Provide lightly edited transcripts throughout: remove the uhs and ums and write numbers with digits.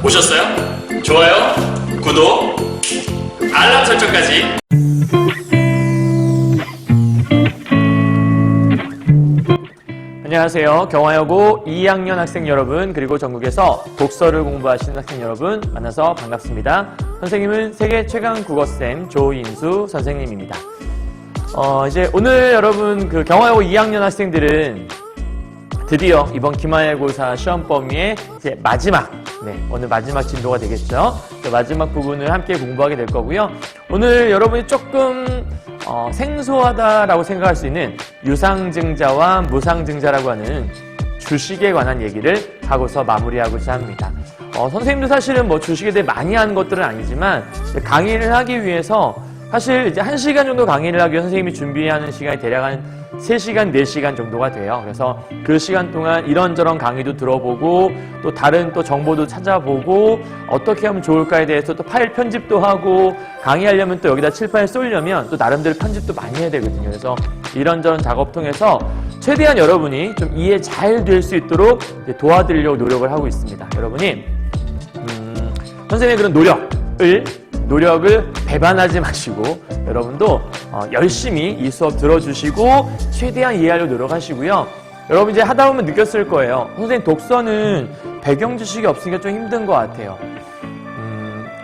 보셨어요? 좋아요, 구독, 알람 설정까지. 안녕하세요. 경화여고 2학년 학생 여러분, 그리고 전국에서 독서를 공부하시는 학생 여러분 만나서 반갑습니다. 선생님은 세계 최강 국어쌤 조인수 선생님입니다. 이제 오늘 여러분 경화여고 2학년 학생들은 드디어 이번 기말고사 시험 범위의 이제 마지막, 오늘 마지막 진도가 되겠죠. 마지막 부분을 함께 공부하게 될 거고요. 오늘 여러분이 조금 생소하다라고 생각할 수 있는 유상증자와 무상증자라고 하는 주식에 관한 얘기를 하고서 마무리하고자 합니다. 선생님도 사실은 뭐 주식에 대해 많이 하는 것들은 아니지만 강의를 하기 위해서 사실 이제 1시간 정도 강의를 하기 위해 선생님이 준비하는 시간이 대략 한 3시간, 4시간 정도가 돼요. 그래서 그 시간 동안 이런저런 강의도 들어보고 또 다른 또 정보도 찾아보고 어떻게 하면 좋을까에 대해서 또 파일 편집도 하고 강의하려면 또 여기다 칠판에 쏠려면 또 나름대로 편집도 많이 해야 되거든요. 그래서 이런저런 작업 통해서 최대한 여러분이 좀 이해 잘 될 수 있도록 도와드리려고 노력을 하고 있습니다. 여러분이 선생님의 그런 노력을 배반하지 마시고 여러분도 열심히 이 수업 들어주시고 최대한 이해하려고 노력하시고요. 여러분 이제 하다 보면 느꼈을 거예요. 선생님 독서는 배경 지식이 없으니까 좀 힘든 것 같아요.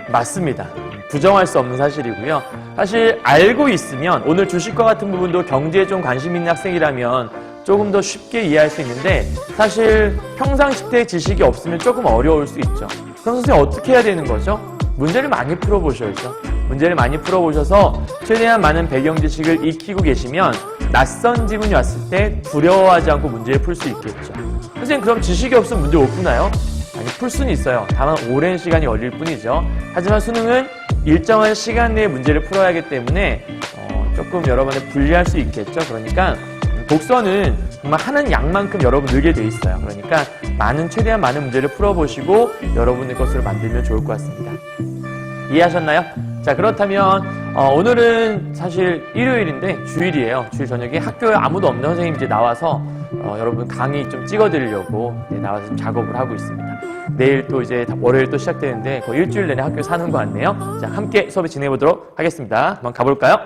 맞습니다. 부정할 수 없는 사실이고요. 사실 알고 있으면 오늘 주식과 같은 부분도 경제에 좀 관심 있는 학생이라면 조금 더 쉽게 이해할 수 있는데 사실 평상시대 지식이 없으면 조금 어려울 수 있죠. 그럼 선생님 어떻게 해야 되는 거죠? 문제를 많이 풀어보셔야죠. 문제를 많이 풀어보셔서 최대한 많은 배경 지식을 익히고 계시면 낯선 지문이 왔을 때 두려워하지 않고 문제를 풀 수 있겠죠. 선생님 그럼 지식이 없으면 문제 못 푸나요? 아니, 풀 수는 있어요. 다만 오랜 시간이 걸릴 뿐이죠. 하지만 수능은 일정한 시간 내에 문제를 풀어야 하기 때문에 조금 여러분을 불리할 수 있겠죠. 그러니까 독서는 정말 하는 양만큼 여러분 늘게 돼 있어요. 그러니까 최대한 많은 문제를 풀어보시고 여러분의 것으로 만들면 좋을 것 같습니다. 이해하셨나요? 자, 그렇다면 오늘은 사실 일요일인데 주일이에요. 주일 저녁에 학교에 아무도 없는 선생님이 이제 나와서 여러분 강의 좀 찍어드리려고 나와서 좀 작업을 하고 있습니다. 내일 또 이제 월요일 또 시작되는데 거의 일주일 내내 학교 사는 것 같네요. 자, 함께 수업을 진행해 보도록 하겠습니다. 한번 가볼까요?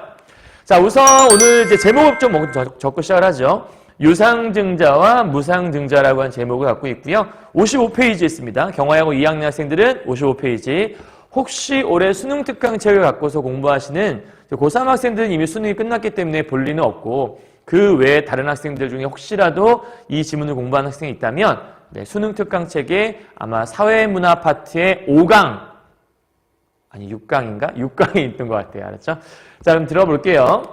자, 우선 오늘 이제 제목을 좀 먼저 적고 시작을 하죠. 유상증자와 무상증자라고 하는 제목을 갖고 있고요. 55페이지에 있습니다. 경화여고 2학년 학생들은 55페이지. 혹시 올해 수능 특강책을 갖고서 공부하시는 고3 학생들은 이미 수능이 끝났기 때문에 볼 리는 없고 그 외에 다른 학생들 중에 혹시라도 이 지문을 공부하는 학생이 있다면 수능 특강책에 아마 사회문화 파트의 5강 아니 6강인가? 6강이 있던 것 같아요. 알았죠? 자, 그럼 들어볼게요.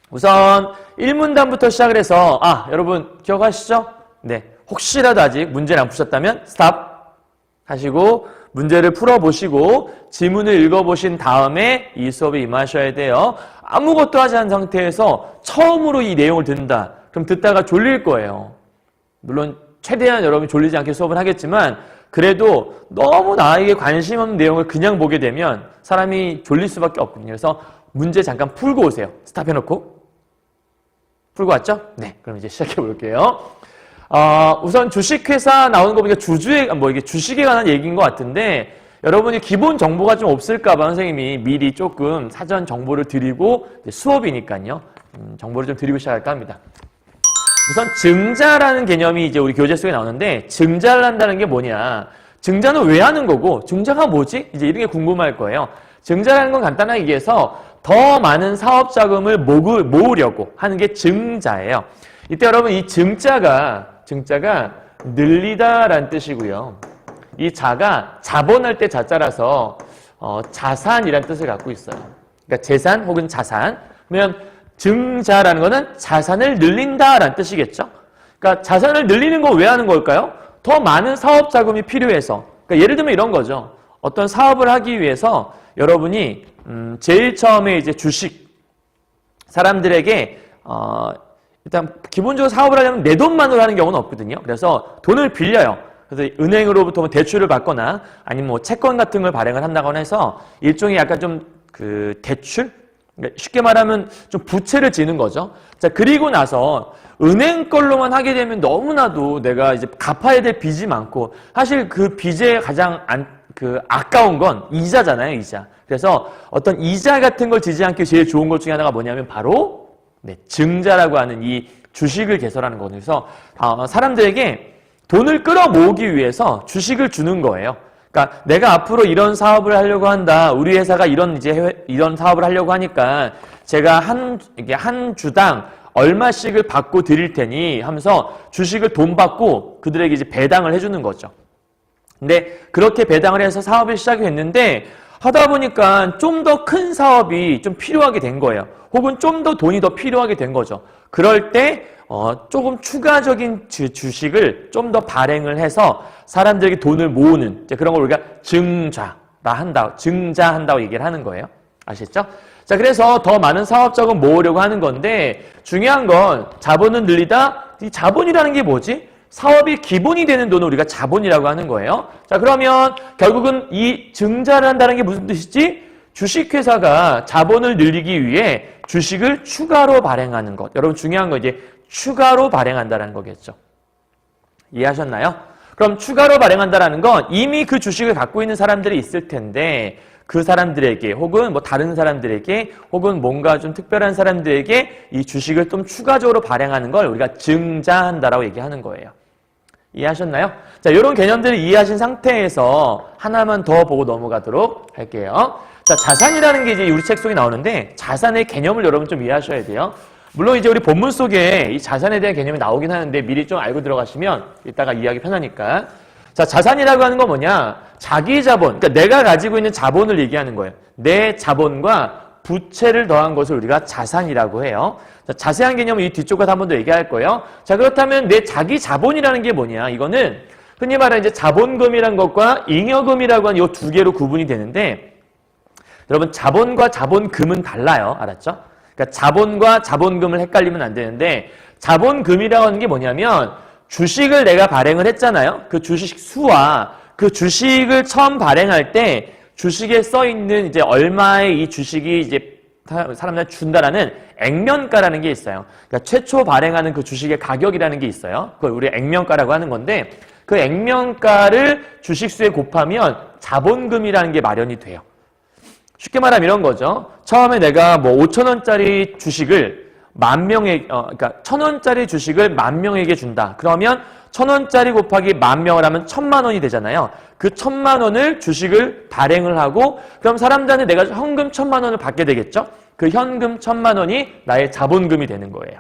우선 1문단부터 시작을 해서 여러분 기억하시죠? 네, 혹시라도 아직 문제를 안 푸셨다면 스탑 하시고 문제를 풀어보시고 지문을 읽어보신 다음에 이 수업에 임하셔야 돼요. 아무것도 하지 않은 상태에서 처음으로 이 내용을 듣는다. 그럼 듣다가 졸릴 거예요. 물론 최대한 여러분이 졸리지 않게 수업을 하겠지만 그래도 너무 나에게 관심 없는 내용을 그냥 보게 되면 사람이 졸릴 수밖에 없거든요. 그래서 문제 잠깐 풀고 오세요. 스탑해놓고. 풀고 왔죠? 네, 그럼 이제 시작해 볼게요. 우선 주식회사 나오는 거 보니까 이게 주식에 관한 얘기인 것 같은데 여러분이 기본 정보가 좀 없을까봐 선생님이 미리 조금 사전 정보를 드리고 수업이니까요. 정보를 좀 드리고 시작할까 합니다. 우선 증자라는 개념이 이제 우리 교재 속에 나오는데 증자를 한다는 게 뭐냐? 증자는 왜 하는 거고 증자가 뭐지? 이제 이런 게 궁금할 거예요. 증자라는 건 간단하게 얘기해서 더 많은 사업 자금을 모으려고 하는 게 증자예요. 이때 여러분 이 증자가 늘리다라는 뜻이고요. 이 자가 자본할 때 자자라서 자산이라는 뜻을 갖고 있어요. 그러니까 재산 혹은 자산. 그러면 증자라는 거는 자산을 늘린다라는 뜻이겠죠. 그러니까 자산을 늘리는 거 왜 하는 걸까요? 더 많은 사업 자금이 필요해서. 그러니까 예를 들면 이런 거죠. 어떤 사업을 하기 위해서 여러분이 제일 처음에 이제 주식 사람들에게 일단 기본적으로 사업을 하려면 내 돈만으로 하는 경우는 없거든요. 그래서 돈을 빌려요. 그래서 은행으로부터 뭐 대출을 받거나 아니면 뭐 채권 같은 걸 발행을 한다거나 해서 일종의 약간 좀 대출? 그러니까 쉽게 말하면 좀 부채를 지는 거죠. 자, 그리고 나서 은행 걸로만 하게 되면 너무나도 내가 이제 갚아야 될 빚이 많고 사실 그 빚의 가장 아까운 건 이자잖아요, 이자. 그래서 어떤 이자 같은 걸 지지 않기 제일 좋은 것 중에 하나가 뭐냐면 바로 증자라고 하는 이 주식을 개설하는 거거든요. 그래서 사람들에게 돈을 끌어모으기 위해서 주식을 주는 거예요. 그러니까 내가 앞으로 이런 사업을 하려고 한다. 우리 회사가 이런 사업을 하려고 하니까 제가 한 주당 얼마씩을 받고 드릴 테니 하면서 주식을 돈 받고 그들에게 이제 배당을 해주는 거죠. 근데 그렇게 배당을 해서 사업을 시작이 됐는데 하다 보니까 좀 더 큰 사업이 좀 필요하게 된 거예요. 혹은 좀 더 돈이 더 필요하게 된 거죠. 그럴 때 조금 추가적인 주식을 좀 더 발행을 해서 사람들에게 돈을 모으는 그런 걸 우리가 증자한다고 얘기를 하는 거예요. 아시겠죠? 자, 그래서 더 많은 사업자금 모으려고 하는 건데 중요한 건 자본을 늘리다. 이 자본이라는 게 뭐지? 사업이 기본이 되는 돈을 우리가 자본이라고 하는 거예요. 자, 그러면 결국은 이 증자를 한다는 게 무슨 뜻이지? 주식회사가 자본을 늘리기 위해 주식을 추가로 발행하는 것. 여러분 중요한 건 이제 추가로 발행한다는 거겠죠. 이해하셨나요? 그럼 추가로 발행한다는 건 이미 그 주식을 갖고 있는 사람들이 있을 텐데 그 사람들에게 혹은 뭐 다른 사람들에게 혹은 뭔가 좀 특별한 사람들에게 이 주식을 좀 추가적으로 발행하는 걸 우리가 증자한다라고 얘기하는 거예요. 이해하셨나요? 자, 이런 개념들을 이해하신 상태에서 하나만 더 보고 넘어가도록 할게요. 자, 자산이라는 게 이제 우리 책 속에 나오는데 자산의 개념을 여러분 좀 이해하셔야 돼요. 물론 이제 우리 본문 속에 이 자산에 대한 개념이 나오긴 하는데 미리 좀 알고 들어가시면 이따가 이해하기 편하니까. 자, 자산이라고 하는 건 뭐냐? 자기 자본, 그러니까 내가 가지고 있는 자본을 얘기하는 거예요. 내 자본과 부채를 더한 것을 우리가 자산이라고 해요. 자, 자세한 개념은 이 뒤쪽 가서 한 번 더 얘기할 거예요. 자, 그렇다면 내 자기 자본이라는 게 뭐냐? 이거는 흔히 말하는 이제 자본금이란 것과 잉여금이라고 하는 이 두 개로 구분이 되는데 여러분 자본과 자본금은 달라요. 알았죠? 그러니까 자본과 자본금을 헷갈리면 안 되는데 자본금이라고 하는 게 뭐냐면 주식을 내가 발행을 했잖아요. 그 주식 수와 그 주식을 처음 발행할 때 주식에 써 있는 이제 얼마의 이 주식이 이제 사람들한테 준다라는 액면가라는 게 있어요. 그러니까 최초 발행하는 그 주식의 가격이라는 게 있어요. 그걸 우리 액면가라고 하는 건데 그 액면가를 주식수에 곱하면 자본금이라는 게 마련이 돼요. 쉽게 말하면 이런 거죠. 처음에 내가 뭐 5,000원짜리 주식을 그러니까 1,000원짜리 주식을 10,000명에게 준다. 그러면 1,000원짜리 곱하기 10,000명을 하면 1,000,000원이 되잖아요. 그 1,000,000원을 주식을 발행을 하고 그럼 사람들한테 내가 현금 1,000,000원을 받게 되겠죠? 그 현금 1,000,000원이 나의 자본금이 되는 거예요.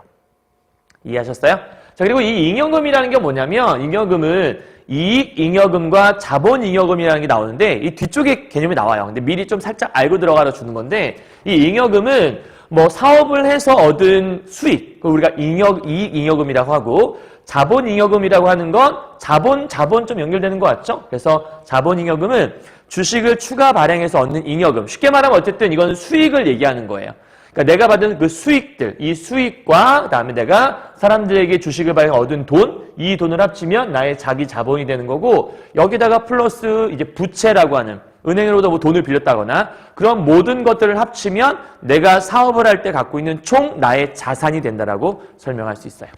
이해하셨어요? 자, 그리고 이 잉여금이라는 게 뭐냐면 잉여금은 이익잉여금과 자본잉여금이라는 게 나오는데 이 뒤쪽에 개념이 나와요. 근데 미리 좀 살짝 알고 들어가서 주는 건데 이 잉여금은 뭐 사업을 해서 얻은 수익, 그걸 우리가 이익잉여금이라고 하고 자본잉여금이라고 하는 건 자본 좀 연결되는 것 같죠? 그래서 자본잉여금은 주식을 추가 발행해서 얻는 잉여금. 쉽게 말하면 어쨌든 이건 수익을 얘기하는 거예요. 그러니까 내가 받은 그 수익들, 이 수익과 그다음에 내가 사람들에게 주식을 발행해 얻은 돈, 이 돈을 합치면 나의 자기 자본이 되는 거고 여기다가 플러스 이제 부채라고 하는 은행으로부터 뭐 돈을 빌렸다거나 그런 모든 것들을 합치면 내가 사업을 할 때 갖고 있는 총 나의 자산이 된다라고 설명할 수 있어요.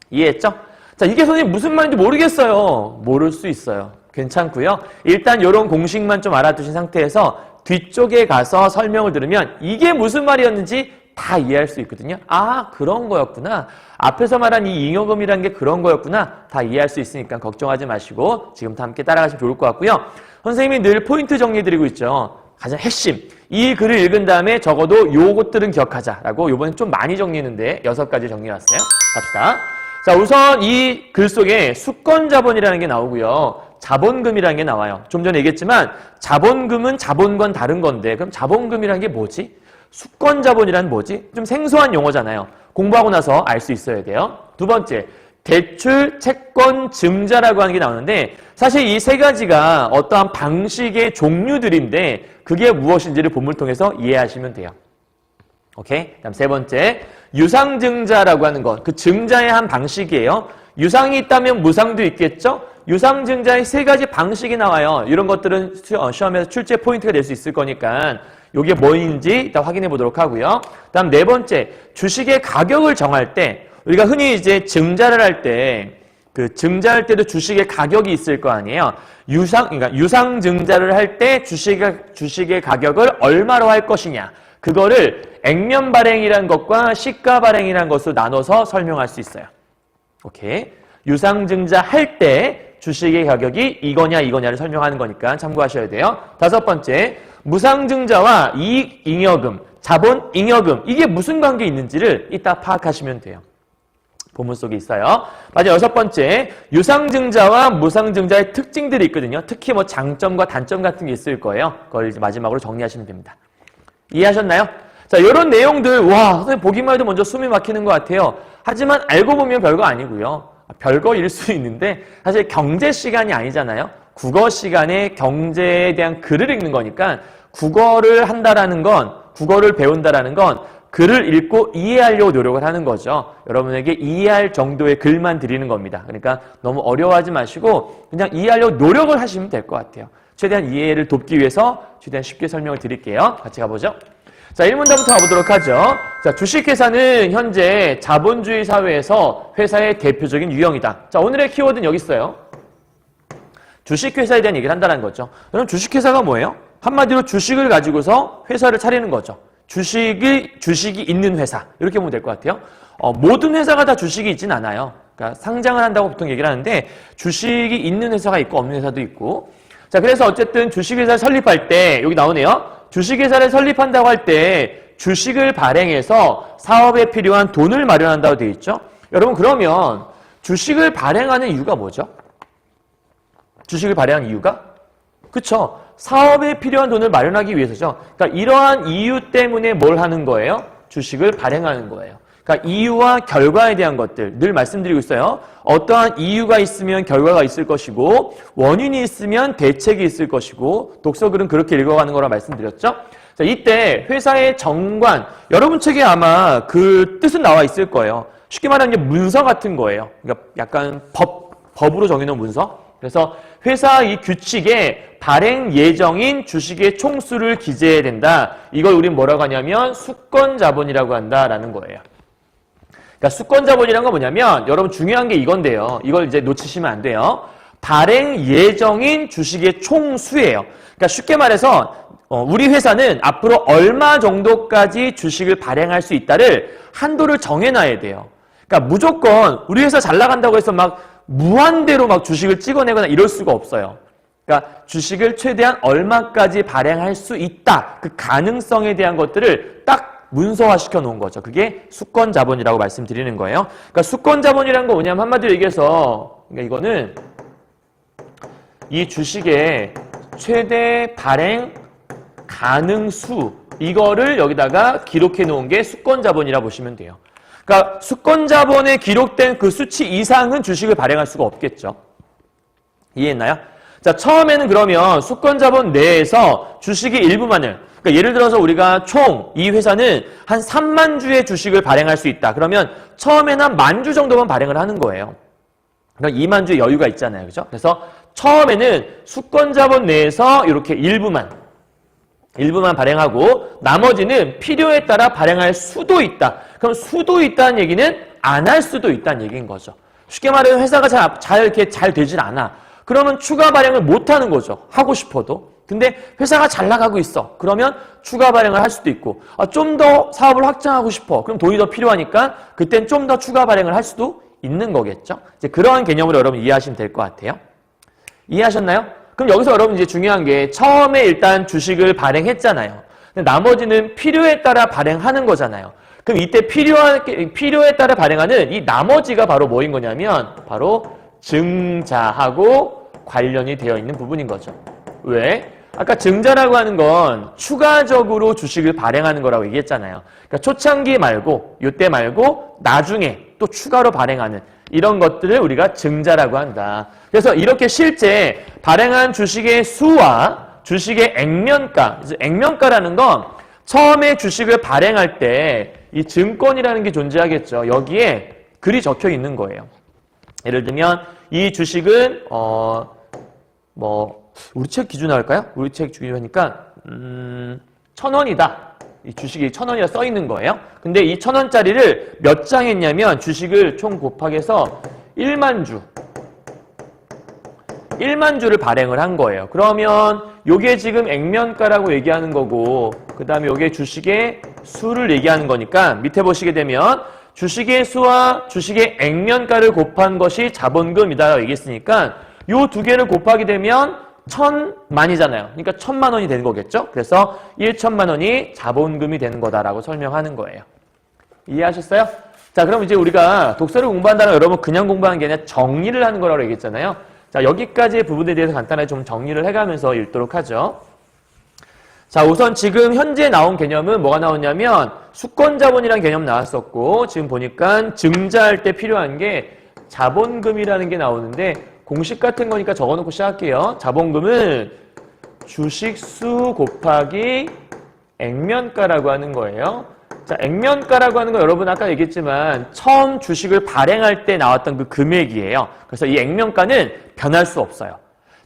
이해했죠? 자, 이게 선생님 무슨 말인지 모르겠어요. 모를 수 있어요. 괜찮고요. 일단 이런 공식만 좀 알아두신 상태에서 뒤쪽에 가서 설명을 들으면 이게 무슨 말이었는지 다 이해할 수 있거든요. 아, 그런 거였구나. 앞에서 말한 이 잉여금이라는 게 그런 거였구나. 다 이해할 수 있으니까 걱정하지 마시고 지금부터 함께 따라가시면 좋을 것 같고요. 선생님이 늘 포인트 정리해드리고 있죠. 가장 핵심. 이 글을 읽은 다음에 적어도 요것들은 기억하자라고 이번엔 좀 많이 정리했는데 6가지 정리해왔어요. 갑시다. 자, 우선 이 글 속에 수권자본이라는 게 나오고요. 자본금이라는 게 나와요. 좀 전에 얘기했지만 자본금은 자본과는 다른 건데 그럼 자본금이라는 게 뭐지? 수권자본이란 뭐지? 좀 생소한 용어잖아요. 공부하고 나서 알 수 있어야 돼요. 두 번째, 대출, 채권, 증자라고 하는 게 나오는데 사실 이 세 가지가 어떠한 방식의 종류들인데 그게 무엇인지를 본문을 통해서 이해하시면 돼요. 오케이? 그다음 세 번째, 유상증자라고 하는 것. 그 증자의 한 방식이에요. 유상이 있다면 무상도 있겠죠? 유상증자의 세 가지 방식이 나와요. 이런 것들은 시험에서 출제 포인트가 될 수 있을 거니까 이게 뭐인지 일단 확인해 보도록 하고요. 그다음 네 번째, 주식의 가격을 정할 때 우리가 흔히 이제 증자를 할 때 그 증자할 때도 주식의 가격이 있을 거 아니에요. 그러니까 유상증자를 할 때 주식의 가격을 얼마로 할 것이냐. 그거를 액면 발행이라는 것과 시가 발행이라는 것으로 나눠서 설명할 수 있어요. 오케이. 유상증자 할 때 주식의 가격이 이거냐를 설명하는 거니까 참고하셔야 돼요. 다섯 번째, 무상증자와 이익잉여금, 자본잉여금 이게 무슨 관계 있는지를 이따 파악하시면 돼요. 본문 속에 있어요. 마지막 여섯 번째, 유상증자와 무상증자의 특징들이 있거든요. 특히 뭐 장점과 단점 같은 게 있을 거예요. 그걸 이제 마지막으로 정리하시면 됩니다. 이해하셨나요? 자, 이런 내용들, 와, 선생님 보기만 해도 먼저 숨이 막히는 것 같아요. 하지만 알고 보면 별거 아니고요. 별거일 수 있는데 사실 경제 시간이 아니잖아요. 국어 시간에 경제에 대한 글을 읽는 거니까 국어를 한다라는 건, 국어를 배운다라는 건 글을 읽고 이해하려고 노력을 하는 거죠. 여러분에게 이해할 정도의 글만 드리는 겁니다. 그러니까 너무 어려워하지 마시고 그냥 이해하려고 노력을 하시면 될 것 같아요. 최대한 이해를 돕기 위해서 최대한 쉽게 설명을 드릴게요. 같이 가보죠. 자, 1문단부터 가보도록 하죠. 자, 주식회사는 현재 자본주의 사회에서 회사의 대표적인 유형이다. 자, 오늘의 키워드는 여기 있어요. 주식회사에 대한 얘기를 한다는 거죠. 그럼 주식회사가 뭐예요? 한마디로 주식을 가지고서 회사를 차리는 거죠. 주식이 있는 회사. 이렇게 보면 될 것 같아요. 모든 회사가 다 주식이 있진 않아요. 그러니까 상장을 한다고 보통 얘기를 하는데 주식이 있는 회사가 있고 없는 회사도 있고. 자, 그래서 어쨌든 주식회사를 설립할 때 여기 나오네요. 주식회사를 설립한다고 할 때 주식을 발행해서 사업에 필요한 돈을 마련한다고 되어 있죠. 여러분 그러면 주식을 발행하는 이유가 뭐죠? 주식을 발행한 이유가? 그쵸. 사업에 필요한 돈을 마련하기 위해서죠. 그러니까 이러한 이유 때문에 뭘 하는 거예요? 주식을 발행하는 거예요. 그러니까 이유와 결과에 대한 것들 늘 말씀드리고 있어요. 어떠한 이유가 있으면 결과가 있을 것이고 원인이 있으면 대책이 있을 것이고 독서글은 그렇게 읽어가는 거라 말씀드렸죠. 자, 이때 회사의 정관, 여러분 책에 아마 그 뜻은 나와 있을 거예요. 쉽게 말하면 문서 같은 거예요. 그러니까 약간 법으로 정해놓은 문서. 그래서 회사 이 규칙에 발행 예정인 주식의 총수를 기재해야 된다. 이걸 우린 뭐라고 하냐면 수권자본이라고 한다라는 거예요. 그러니까 수권자본이라는 건 뭐냐면 여러분 중요한 게 이건데요. 이걸 이제 놓치시면 안 돼요. 발행 예정인 주식의 총수예요. 그러니까 쉽게 말해서 우리 회사는 앞으로 얼마 정도까지 주식을 발행할 수 있다를 한도를 정해놔야 돼요. 그러니까 무조건 우리 회사 잘 나간다고 해서 막 무한대로 막 주식을 찍어내거나 이럴 수가 없어요. 그러니까 주식을 최대한 얼마까지 발행할 수 있다. 그 가능성에 대한 것들을 딱 문서화시켜 놓은 거죠. 그게 수권자본이라고 말씀드리는 거예요. 그러니까 수권자본이라는 거 뭐냐면 한마디로 얘기해서 그러니까 이거는 이 주식의 최대 발행 가능수 이거를 여기다가 기록해 놓은 게 수권자본이라고 보시면 돼요. 그러니까 수권자본에 기록된 그 수치 이상은 주식을 발행할 수가 없겠죠. 이해했나요? 자, 처음에는 그러면 수권자본 내에서 주식의 일부만을 그러니까 예를 들어서 우리가 총 이 회사는 한 3만 주의 주식을 발행할 수 있다. 그러면 처음에는 한 10,000주 정도만 발행을 하는 거예요. 그러니까 2만 주의 여유가 있잖아요. 그죠? 그래서 처음에는 수권자본 내에서 이렇게 일부만 발행하고 나머지는 필요에 따라 발행할 수도 있다. 그럼 수도 있다는 얘기는 안 할 수도 있다는 얘기인 거죠. 쉽게 말하면 회사가 이렇게 잘 되질 않아. 그러면 추가 발행을 못 하는 거죠. 하고 싶어도. 근데 회사가 잘 나가고 있어. 그러면 추가 발행을 할 수도 있고 좀 더 사업을 확장하고 싶어. 그럼 돈이 더 필요하니까 그땐 좀 더 추가 발행을 할 수도 있는 거겠죠. 이제 그러한 개념으로 여러분 이해하시면 될 것 같아요. 이해하셨나요? 그럼 여기서 여러분 이제 중요한 게 처음에 일단 주식을 발행했잖아요. 근데 나머지는 필요에 따라 발행하는 거잖아요. 그럼 이때 필요에 따라 발행하는 이 나머지가 바로 뭐인 거냐면 바로 증자하고 관련이 되어 있는 부분인 거죠. 왜? 아까 증자라고 하는 건 추가적으로 주식을 발행하는 거라고 얘기했잖아요. 그러니까 초창기 말고 이때 말고 나중에 또 추가로 발행하는 이런 것들을 우리가 증자라고 한다. 그래서 이렇게 실제 발행한 주식의 수와 주식의 액면가, 액면가라는 건 처음에 주식을 발행할 때 이 증권이라는 게 존재하겠죠. 여기에 글이 적혀 있는 거예요. 예를 들면 이 주식은 우리 책 기준으로 할까요? 우리 책 기준으로 하니까 1,000원이다. 이 주식이 1,000원이라 써 있는 거예요. 근데 이 1,000원짜리를 몇 장 했냐면 주식을 총 곱하기해서 1만 주 1만 주를 발행을 한 거예요. 그러면 요게 지금 액면가라고 얘기하는 거고 그 다음에 요게 주식의 수를 얘기하는 거니까 밑에 보시게 되면 주식의 수와 주식의 액면가를 곱한 것이 자본금이다라고 얘기했으니까 요 두 개를 곱하게 되면 1,000만이잖아요. 그러니까 1,000만 원이 되는 거겠죠. 그래서 1,000만 원이 자본금이 되는 거다라고 설명하는 거예요. 이해하셨어요? 자, 그럼 이제 우리가 독서를 공부한다는 여러분 그냥 공부하는 게 아니라 정리를 하는 거라고 얘기했잖아요. 자, 여기까지의 부분에 대해서 간단하게 좀 정리를 해가면서 읽도록 하죠. 자, 우선 지금 현재 나온 개념은 뭐가 나오냐면 수권자본이라는 개념 나왔었고 지금 보니까 증자할 때 필요한 게 자본금이라는 게 나오는데 공식 같은 거니까 적어놓고 시작할게요. 자본금은 주식수 곱하기 액면가라고 하는 거예요. 자, 액면가라고 하는 거 여러분 아까 얘기했지만 처음 주식을 발행할 때 나왔던 그 금액이에요. 그래서 이 액면가는 변할 수 없어요.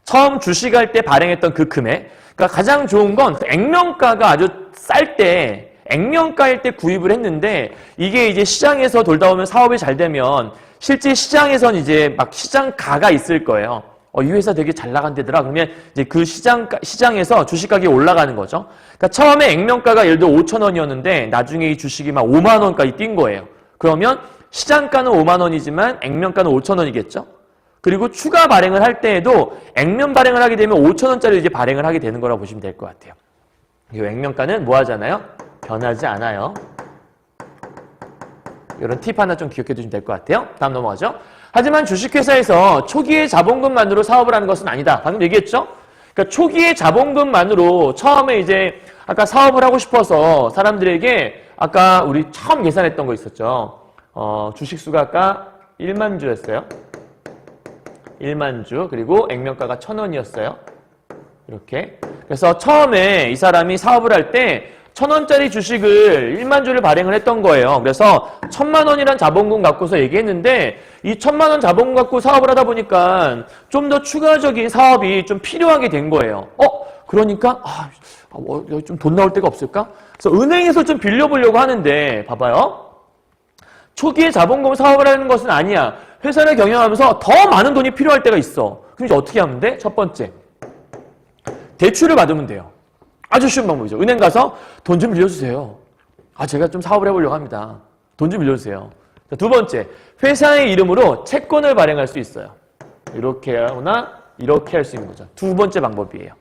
처음 주식할 때 발행했던 그 금액. 그러니까 가장 좋은 건 액면가가 아주 쌀 때 액면가일 때 구입을 했는데 이게 이제 시장에서 돌다 보면 사업이 잘 되면 실제 시장에선 이제 막 시장가가 있을 거예요. 이 회사 되게 잘 나간대더라. 그러면 이제 그 시장에서 주식 가격이 올라가는 거죠. 그러니까 처음에 액면가가 예를 들어 5천 원이었는데 나중에 이 주식이 막 5만 원까지 뛴 거예요. 그러면 시장가는 5만 원이지만 액면가는 5천 원이겠죠. 그리고 추가 발행을 할 때에도 액면 발행을 하게 되면 5천 원짜리 이제 발행을 하게 되는 거라고 보시면 될 것 같아요. 이 액면가는 뭐 하잖아요? 변하지 않아요. 이런 팁 하나 좀 기억해 두시면 될 것 같아요. 다음 넘어가죠. 하지만 주식회사에서 초기의 자본금만으로 사업을 하는 것은 아니다. 방금 얘기했죠? 그러니까 초기의 자본금만으로 처음에 이제 아까 사업을 하고 싶어서 사람들에게 아까 우리 처음 계산했던 거 있었죠. 주식수가 아까 1만 주였어요. 1만 주. 그리고 액면가가 1,000원이었어요. 이렇게. 그래서 처음에 이 사람이 사업을 할 때 1,000원짜리 주식을 1만 주를 발행을 했던 거예요. 그래서 1,000만 원이란 자본금 갖고서 얘기했는데 이 1,000만 원 자본금 갖고 사업을 하다 보니까 좀 더 추가적인 사업이 좀 필요하게 된 거예요. 그러니까 여기 좀 돈 나올 데가 없을까? 그래서 은행에서 좀 빌려보려고 하는데 봐봐요. 초기에 자본금 사업을 하는 것은 아니야. 회사를 경영하면서 더 많은 돈이 필요할 때가 있어. 그럼 이제 어떻게 하면 돼? 첫 번째, 대출을 받으면 돼요. 아주 쉬운 방법이죠. 은행 가서 돈 좀 빌려주세요. 제가 좀 사업을 해보려고 합니다. 돈 좀 빌려주세요. 자, 두 번째, 회사의 이름으로 채권을 발행할 수 있어요. 이렇게 하거나 이렇게 할 수 있는 거죠. 두 번째 방법이에요.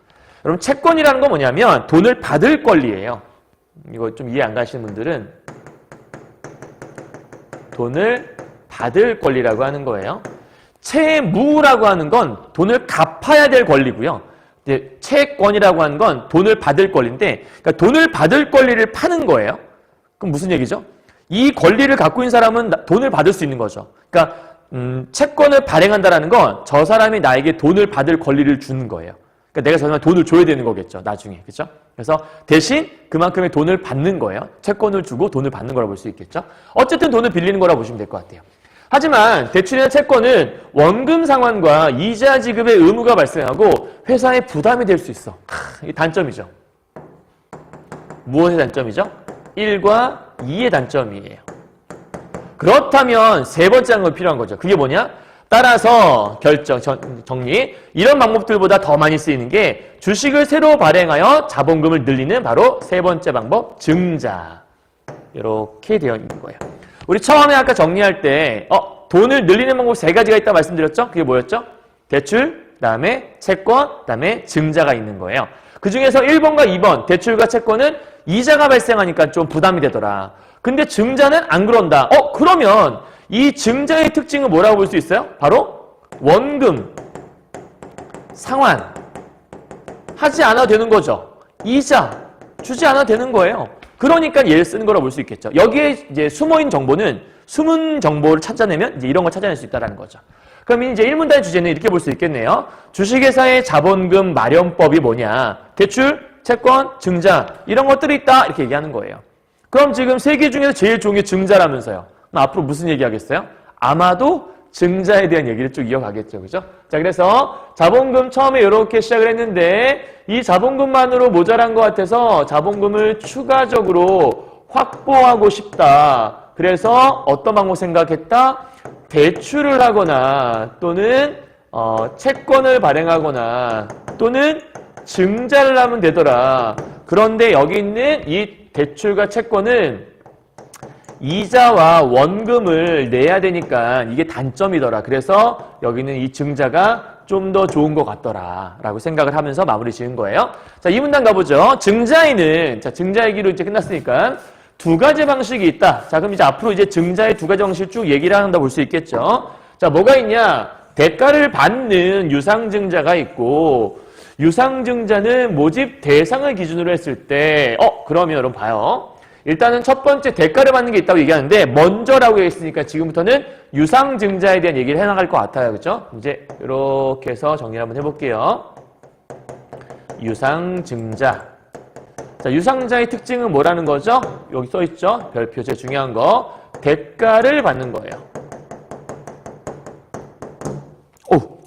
여러분, 채권이라는 건 뭐냐면 돈을 받을 권리예요. 이거 좀 이해 안 가시는 분들은 돈을 받을 권리라고 하는 거예요. 채무라고 하는 건 돈을 갚아야 될 권리고요. 이제 채권이라고 하는 건 돈을 받을 권리인데, 그러니까 돈을 받을 권리를 파는 거예요. 그럼 무슨 얘기죠? 이 권리를 갖고 있는 사람은 돈을 받을 수 있는 거죠. 그러니까 채권을 발행한다라는 건 저 사람이 나에게 돈을 받을 권리를 주는 거예요. 그러니까 내가 저 사람한테 돈을 줘야 되는 거겠죠. 나중에. 그렇죠? 그래서 대신 그만큼의 돈을 받는 거예요. 채권을 주고 돈을 받는 거라고 볼 수 있겠죠. 어쨌든 돈을 빌리는 거라고 보시면 될 것 같아요. 하지만 대출이나 채권은 원금 상환과 이자 지급의 의무가 발생하고 회사에 부담이 될 수 있어. 이게 단점이죠. 무엇의 단점이죠? 1과 2의 단점이에요. 그렇다면 세 번째 방법이 필요한 거죠. 그게 뭐냐? 따라서 정리. 이런 방법들보다 더 많이 쓰이는 게 주식을 새로 발행하여 자본금을 늘리는 바로 세 번째 방법, 증자. 이렇게 되어 있는 거예요. 우리 처음에 아까 정리할 때 돈을 늘리는 방법 세 가지가 있다 말씀드렸죠? 그게 뭐였죠? 대출, 그다음에 채권, 그다음에 증자가 있는 거예요. 그중에서 1번과 2번, 대출과 채권은 이자가 발생하니까 좀 부담이 되더라. 근데 증자는 안 그런다. 그러면 이 증자의 특징은 뭐라고 볼 수 있어요? 바로 원금, 상환 하지 않아도 되는 거죠. 이자 주지 않아도 되는 거예요. 그러니까 얘를 쓰는 거라고 볼 수 있겠죠. 여기에 이제 숨어있는 정보는 숨은 정보를 찾아내면 이제 이런 걸 찾아낼 수 있다는 거죠. 그럼 이제 1문단의 주제는 이렇게 볼 수 있겠네요. 주식회사의 자본금 마련법이 뭐냐? 대출, 채권, 증자 이런 것들이 있다 이렇게 얘기하는 거예요. 그럼 지금 세 개 중에서 제일 좋은 게 증자라면서요. 그럼 앞으로 무슨 얘기 하겠어요? 아마도 증자에 대한 얘기를 쭉 이어가겠죠. 그죠? 자, 그래서 자본금 처음에 이렇게 시작을 했는데 이 자본금만으로 모자란 것 같아서 자본금을 추가적으로 확보하고 싶다. 그래서 어떤 방법 생각했다? 대출을 하거나 또는 채권을 발행하거나 또는 증자를 하면 되더라. 그런데 여기 있는 이 대출과 채권은 이자와 원금을 내야 되니까 이게 단점이더라. 그래서 여기는 이 증자가 좀 더 좋은 것 같더라. 라고 생각을 하면서 마무리 지은 거예요. 자, 이 문단 가보죠. 증자에는, 자, 증자 얘기로 이제 끝났으니까 두 가지 방식이 있다. 자, 그럼 이제 앞으로 이제 증자의 두 가지 방식을 쭉 얘기를 한다 볼 수 있겠죠. 자, 뭐가 있냐? 대가를 받는 유상증자가 있고, 유상증자는 모집 대상을 기준으로 했을 때, 그러면 여러분 봐요. 일단은 첫 번째 대가를 받는 게 있다고 얘기하는데 먼저라고 얘기했으니까 지금부터는 유상증자에 대한 얘기를 해나갈 것 같아요. 그렇죠? 이제 이렇게 해서 정리를 한번 해볼게요. 유상증자. 자, 유상증자의 특징은 뭐라는 거죠? 여기 써있죠? 별표 제일 중요한 거. 대가를 받는 거예요. 오!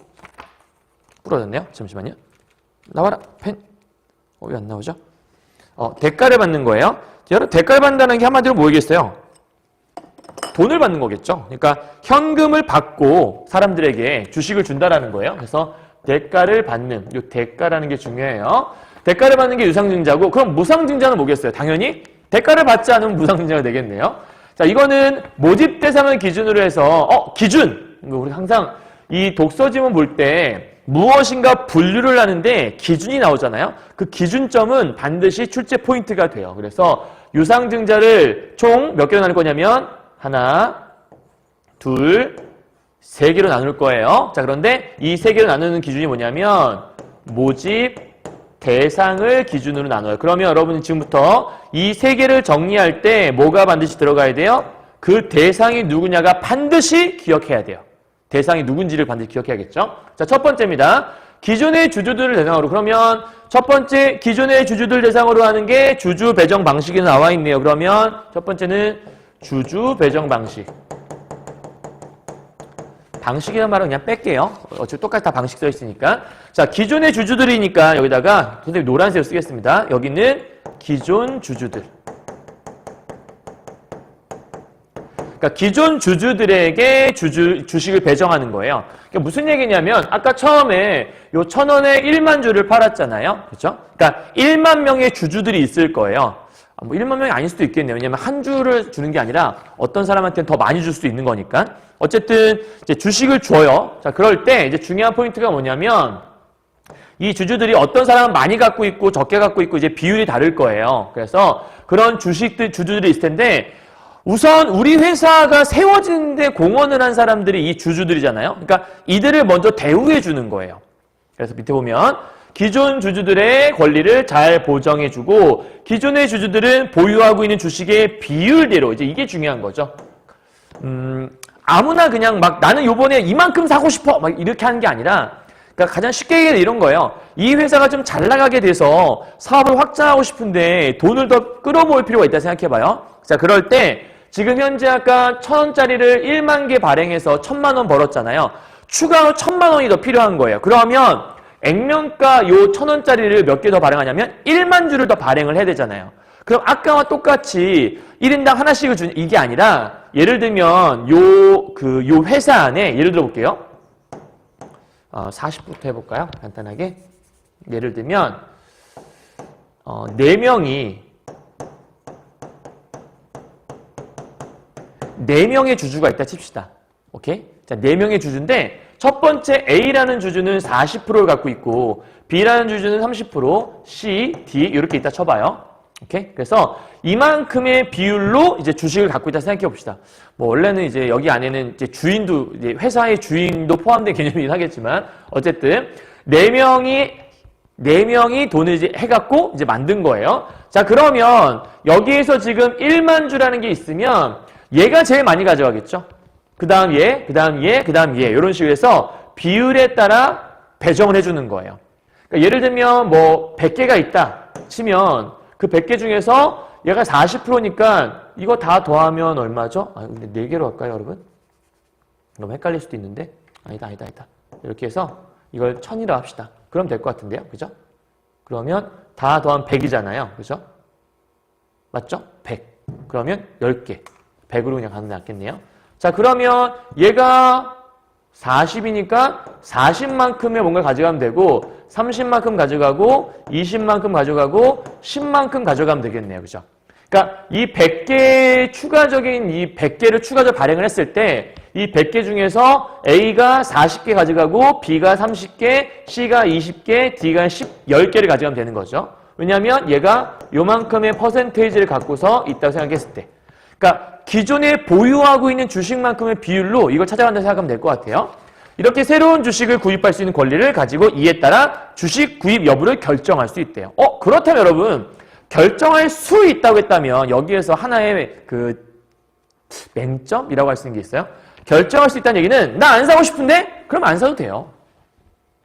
부러졌네요. 잠시만요. 나와라. 펜. 왜 안 나오죠? 대가를 받는 거예요. 여러분, 대가를 받는다는 게 한마디로 뭐겠어요? 돈을 받는 거겠죠. 그러니까 현금을 받고 사람들에게 주식을 준다라는 거예요. 그래서 대가를 받는, 이 대가라는 게 중요해요. 대가를 받는 게 유상증자고, 그럼 무상증자는 뭐겠어요? 당연히 대가를 받지 않으면 무상증자가 되겠네요. 자, 이거는 모집 대상을 기준으로 해서 기준! 우리 항상 이 독서지문 볼 때 무엇인가 분류를 하는데 기준이 나오잖아요. 그 기준점은 반드시 출제 포인트가 돼요. 그래서 유상증자를 총 몇 개로 나눌 거냐면 하나, 둘, 세 개로 나눌 거예요. 자, 그런데 이 세 개로 나누는 기준이 뭐냐면 모집 대상을 기준으로 나눠요. 그러면 여러분이 지금부터 이 세 개를 정리할 때 뭐가 반드시 들어가야 돼요? 그 대상이 누구냐가 반드시 기억해야 돼요. 대상이 누군지를 반드시 기억해야겠죠? 자, 첫 번째입니다. 기존의 주주들을 대상으로. 그러면 첫 번째 기존의 주주들 대상으로 하는 게 주주 배정 방식이 나와 있네요. 그러면 첫 번째는 주주 배정 방식. 방식이라는 말은 그냥 뺄게요. 어차피 똑같이 다 방식 써 있으니까. 자, 기존의 주주들이니까 여기다가 선생님 노란색으로 쓰겠습니다. 여기는 기존 주주들. 그러니까 기존 주주들에게 주식을 배정하는 거예요. 그러니까 무슨 얘기냐면 아까 처음에 요 1,000원에 1만 주를 팔았잖아요. 그렇죠? 그러니까 1만 명의 주주들이 있을 거예요. 뭐 1만 명이 아닐 수도 있겠네요. 왜냐면 한 주를 주는 게 아니라 어떤 사람한테는 더 많이 줄 수도 있는 거니까. 어쨌든 이제 주식을 줘요. 자, 그럴 때 이제 중요한 포인트가 뭐냐면 이 주주들이 어떤 사람은 많이 갖고 있고 적게 갖고 있고 이제 비율이 다를 거예요. 그래서 그런 주주들이 있을 텐데 우선 우리 회사가 세워지는데 공헌을 한 사람들이 이 주주들이잖아요. 그러니까 이들을 먼저 대우해 주는 거예요. 그래서 밑에 보면 기존 주주들의 권리를 잘 보정해주고 기존의 주주들은 보유하고 있는 주식의 비율대로 이제 이게 중요한 거죠. 아무나 그냥 막 나는 요번에 이만큼 사고 싶어 막 이렇게 하는 게 아니라 그러니까 가장 쉽게 얘기해서 이런 거예요. 이 회사가 좀 잘 나가게 돼서 사업을 확장하고 싶은데 돈을 더 끌어모을 필요가 있다 생각해봐요. 자, 그럴 때 지금 현재 아까 1,000원짜리를 1만 개 발행해서 1,000만 원 벌었잖아요. 추가로 1,000만 원이 더 필요한 거예요. 그러면 액면가 요 1,000원짜리를 몇 개 더 발행하냐면 1만 주를 더 발행을 해야 되잖아요. 그럼 아까와 똑같이 1인당 하나씩을 주는 이게 아니라 예를 들면 요 회사 안에 예를 들어 볼게요. 40부터 해볼까요? 간단하게. 예를 들면 4명의 주주가 있다 칩시다. 오케이? 자, 4명의 주주인데 첫 번째 A라는 주주는 40%를 갖고 있고 B라는 주주는 30%, C, D 이렇게 있다 쳐봐요. 오케이? 그래서 이만큼의 비율로 이제 주식을 갖고 있다 생각해 봅시다. 뭐 원래는 이제 여기 안에는 이제 주인도 이제 회사의 주인도 포함된 개념이긴 하겠지만 어쨌든 4명이 돈을 이제 해갖고 이제 만든 거예요. 자, 그러면 여기에서 지금 1만 주라는 게 있으면 얘가 제일 많이 가져가겠죠. 그 다음 얘, 그 다음 얘, 그 다음 얘 이런 식으로 해서 비율에 따라 배정을 해주는 거예요. 그러니까 예를 들면 뭐 100개가 있다 치면 그 100개 중에서 얘가 40%니까 이거 다 더하면 얼마죠? 근데 4개로 할까요, 여러분? 너무 헷갈릴 수도 있는데 아니다. 이렇게 해서 이걸 1000이라 합시다. 그럼 될 것 같은데요, 그죠? 그러면 다 더하면 100이잖아요, 그죠? 맞죠? 100. 그러면 10개. 100으로 그냥 가는 게 낫겠네요. 자, 그러면 얘가 40이니까 40만큼의 뭔가를 가져가면 되고 30만큼 가져가고 20만큼 가져가고 10만큼 가져가면 되겠네요. 그죠? 그러니까 이 100개 추가적인 이 100개를 추가적으로 발행을 했을 때 이 100개 중에서 A가 40개 가져가고 B가 30개, C가 20개, D가 10개를 가져가면 되는 거죠. 왜냐하면 얘가 요만큼의 퍼센테이지를 갖고서 있다고 생각했을 때. 그러니까 기존에 보유하고 있는 주식만큼의 비율로 이걸 찾아간다고 생각하면 될 것 같아요. 이렇게 새로운 주식을 구입할 수 있는 권리를 가지고 이에 따라 주식 구입 여부를 결정할 수 있대요. 그렇다면 여러분 결정할 수 있다고 했다면 여기에서 하나의 그 맹점이라고 할 수 있는 게 있어요. 결정할 수 있다는 얘기는 나 안 사고 싶은데? 그럼 안 사도 돼요.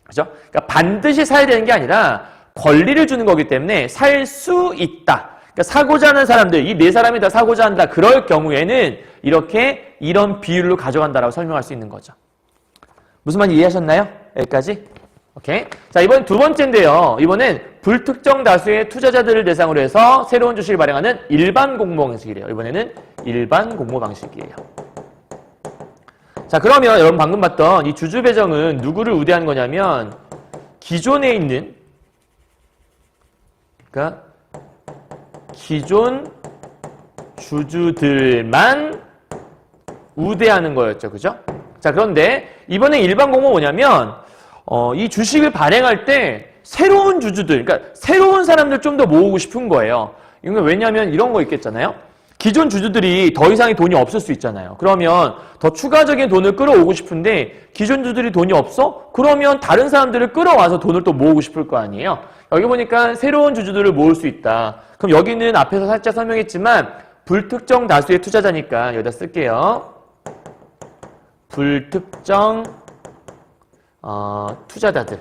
그죠? 그러니까 반드시 사야 되는 게 아니라 권리를 주는 거기 때문에 살 수 있다. 그러니까 사고자 하는 사람들, 이 네 사람이 다 사고자 한다. 그럴 경우에는 이렇게 이런 비율로 가져간다라고 설명할 수 있는 거죠. 무슨 말인지 이해하셨나요? 여기까지? 오케이. 자, 이번 두 번째인데요. 이번엔 불특정 다수의 투자자들을 대상으로 해서 새로운 주식을 발행하는 일반 공모 방식이래요. 이번에는 일반 공모 방식이에요. 자, 그러면 여러분 방금 봤던 이 주주 배정은 누구를 우대하는 거냐면 기존에 있는, 그러니까 기존 주주들만 우대하는 거였죠. 그죠? 자, 그런데 이번에 일반 공모 뭐냐면 이 주식을 발행할 때 새로운 주주들, 그러니까 새로운 사람들 좀 더 모으고 싶은 거예요. 이건 왜냐하면 이런 거 있겠잖아요. 기존 주주들이 더 이상의 돈이 없을 수 있잖아요. 그러면 더 추가적인 돈을 끌어오고 싶은데 기존 주주들이 돈이 없어? 그러면 다른 사람들을 끌어와서 돈을 또 모으고 싶을 거 아니에요. 여기 보니까 새로운 주주들을 모을 수 있다. 그럼 여기는 앞에서 살짝 설명했지만 불특정 다수의 투자자니까 여기다 쓸게요. 불특정 투자자들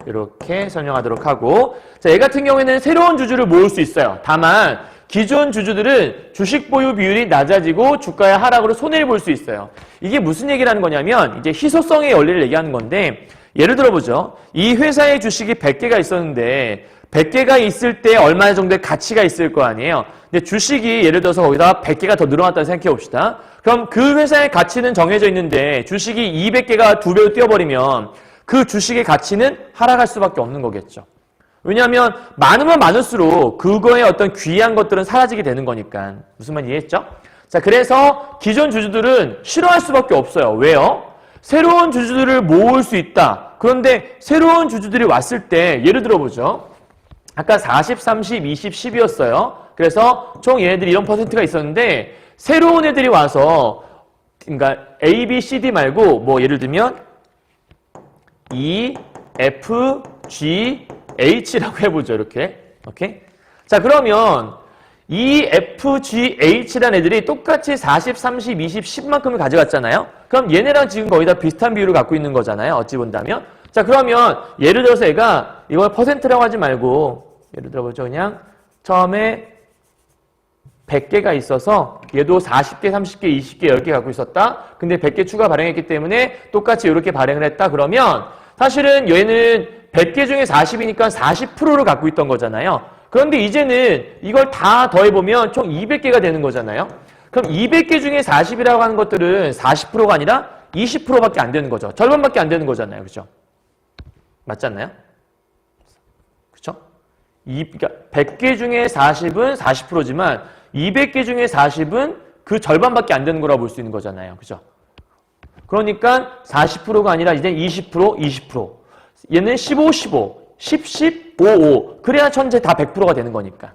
이렇게 설명하도록 하고, 자, 얘 같은 경우에는 새로운 주주를 모을 수 있어요. 다만 기존 주주들은 주식 보유 비율이 낮아지고 주가의 하락으로 손해를 볼 수 있어요. 이게 무슨 얘기를 하는 거냐면 이제 희소성의 원리를 얘기하는 건데, 예를 들어보죠. 이 회사의 주식이 100개가 있었는데 100개가 있을 때 얼마 정도의 가치가 있을 거 아니에요. 근데 주식이 예를 들어서 거기다 100개가 더 늘어났다고 생각해 봅시다. 그럼 그 회사의 가치는 정해져 있는데 주식이 200개가 2배로 뛰어버리면 그 주식의 가치는 하락할 수밖에 없는 거겠죠. 왜냐하면 많으면 많을수록 그거의 어떤 귀한 것들은 사라지게 되는 거니까. 무슨 말 이해했죠? 자, 그래서 기존 주주들은 싫어할 수밖에 없어요. 왜요? 새로운 주주들을 모을 수 있다. 그런데 새로운 주주들이 왔을 때 예를 들어보죠. 아까 40, 30, 20, 10이었어요. 그래서 총 얘네들이 이런 퍼센트가 있었는데 새로운 애들이 와서, 그러니까 A, B, C, D 말고 뭐 예를 들면 E, F, G, H라고 해보죠. 이렇게. 오케이? 자, 그러면 E, F, G, H라는 애들이 똑같이 40, 30, 20, 10만큼을 가져갔잖아요. 그럼 얘네랑 지금 거의 다 비슷한 비율을 갖고 있는 거잖아요. 어찌 본다면. 자, 그러면 예를 들어서 얘가 이걸 퍼센트라고 하지 말고 예를 들어보죠. 그냥 처음에 100개가 있어서 얘도 40개, 30개, 20개, 10개 갖고 있었다. 근데 100개 추가 발행했기 때문에 똑같이 이렇게 발행을 했다. 그러면 사실은 얘는 100개 중에 40이니까 40%를 갖고 있던 거잖아요. 그런데 이제는 이걸 다 더해보면 총 200개가 되는 거잖아요. 그럼 200개 중에 40이라고 하는 것들은 40%가 아니라 20%밖에 안 되는 거죠. 절반밖에 안 되는 거잖아요. 그렇죠? 맞지 않나요? 그렇죠? 그러니까 100개 중에 40은 40%지만 200개 중에 40은 그 절반밖에 안 되는 거라고 볼 수 있는 거잖아요. 그죠? 그러니까 40%가 아니라 이제 20%, 20%. 얘는 15, 15, 10, 10, 5, 5. 그래야 전체 다 100%가 되는 거니까.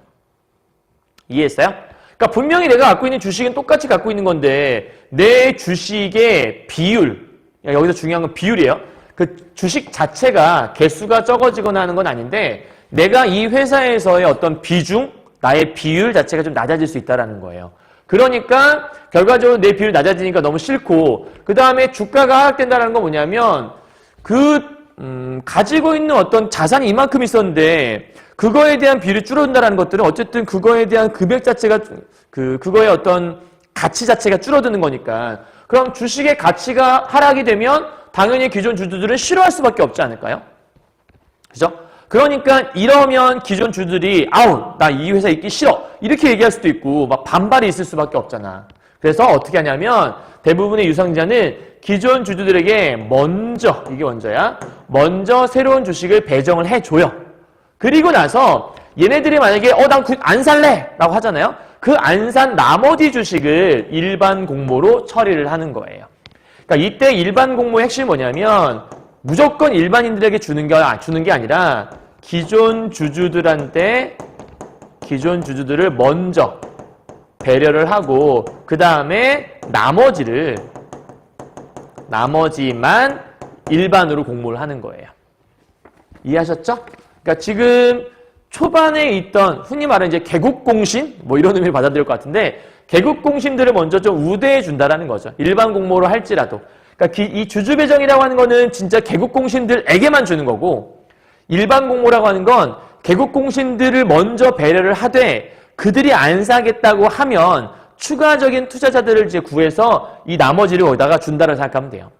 이해했어요? 그러니까 분명히 내가 갖고 있는 주식은 똑같이 갖고 있는 건데 내 주식의 비율, 여기서 중요한 건 비율이에요. 그 주식 자체가 개수가 적어지거나 하는 건 아닌데 내가 이 회사에서의 어떤 비중, 나의 비율 자체가 좀 낮아질 수 있다는 거예요. 그러니까 결과적으로 내 비율이 낮아지니까 너무 싫고, 그 다음에 주가가 하락된다는 건 뭐냐면 가지고 있는 어떤 자산이 이만큼 있었는데 그거에 대한 비율이 줄어든다는 것들은 어쨌든 그거에 대한 금액 자체가 그거의 어떤 가치 자체가 줄어드는 거니까. 그럼 주식의 가치가 하락이 되면 당연히 기존 주주들은 싫어할 수밖에 없지 않을까요? 그죠? 그러니까 이러면 기존 주주들이 아우 나 이 회사 있기 싫어 이렇게 얘기할 수도 있고 막 반발이 있을 수밖에 없잖아. 그래서 어떻게 하냐면 대부분의 유상자는 기존 주주들에게 먼저, 이게 먼저야, 먼저 새로운 주식을 배정을 해줘요. 그리고 나서 얘네들이 만약에 난 안 살래! 라고 하잖아요. 그 안 산 나머지 주식을 일반 공모로 처리를 하는 거예요. 그러니까 이때 일반 공모의 핵심이 뭐냐면 무조건 일반인들에게 주는 게 아니라 기존 주주들한테 기존 주주들을 먼저 배려를 하고 그 다음에 나머지만 일반으로 공모를 하는 거예요. 이해하셨죠? 그러니까 지금 초반에 있던 흔히 말하는 이제 개국공신 뭐 이런 의미를 받아들일 것 같은데 개국공신들을 먼저 좀 우대해 준다라는 거죠. 일반 공모로 할지라도. 그러니까 이 주주배정이라고 하는 거는 진짜 개국공신들에게만 주는 거고 일반 공모라고 하는 건 개국공신들을 먼저 배려를 하되 그들이 안 사겠다고 하면 추가적인 투자자들을 이제 구해서 이 나머지를 거기다가 준다고 생각하면 돼요.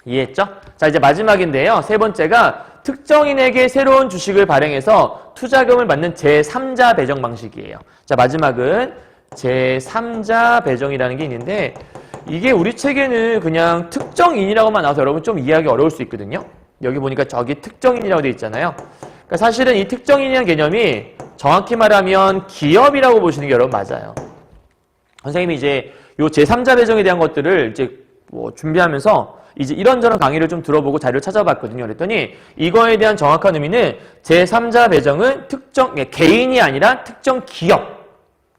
이해했죠? 자, 이제 마지막인데요. 세 번째가 특정인에게 새로운 주식을 발행해서 투자금을 받는 제3자 배정 방식이에요. 자, 마지막은 제3자 배정이라는 게 있는데 이게 우리 책에는 그냥 특정인이라고만 나와서 여러분 좀 이해하기 어려울 수 있거든요. 여기 보니까 저기 특정인이라고 돼 있잖아요. 그러니까 사실은 이 특정인이라는 개념이 정확히 말하면 기업이라고 보시는 게 여러분 맞아요. 선생님이 이제 요 제3자 배정에 대한 것들을 이제 뭐 준비하면서 이제 이런저런 강의를 좀 들어보고 자료를 찾아봤거든요. 그랬더니 이거에 대한 정확한 의미는 제3자 배정은 특정 개인이 아니라 특정 기업.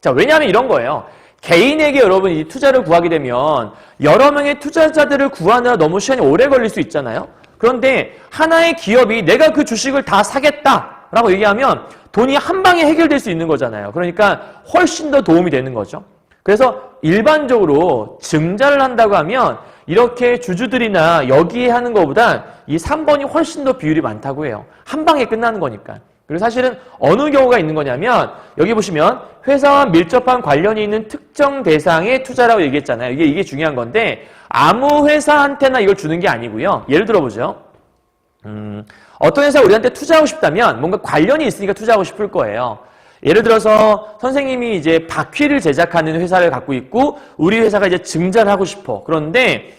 자, 왜냐하면 이런 거예요. 개인에게 여러분 이 투자를 구하게 되면 여러 명의 투자자들을 구하느라 너무 시간이 오래 걸릴 수 있잖아요. 그런데 하나의 기업이 내가 그 주식을 다 사겠다라고 얘기하면 돈이 한 방에 해결될 수 있는 거잖아요. 그러니까 훨씬 더 도움이 되는 거죠. 그래서 일반적으로 증자를 한다고 하면 이렇게 주주들이나 여기에 하는 것보다 이 3번이 훨씬 더 비율이 많다고 해요. 한 방에 끝나는 거니까. 그리고 사실은 어느 경우가 있는 거냐면 여기 보시면 회사와 밀접한 관련이 있는 특정 대상의 투자라고 얘기했잖아요. 이게 중요한 건데 아무 회사한테나 이걸 주는 게 아니고요. 예를 들어보죠. 어떤 회사가 우리한테 투자하고 싶다면 뭔가 관련이 있으니까 투자하고 싶을 거예요. 예를 들어서 선생님이 이제 바퀴를 제작하는 회사를 갖고 있고 우리 회사가 이제 증자를 하고 싶어. 그런데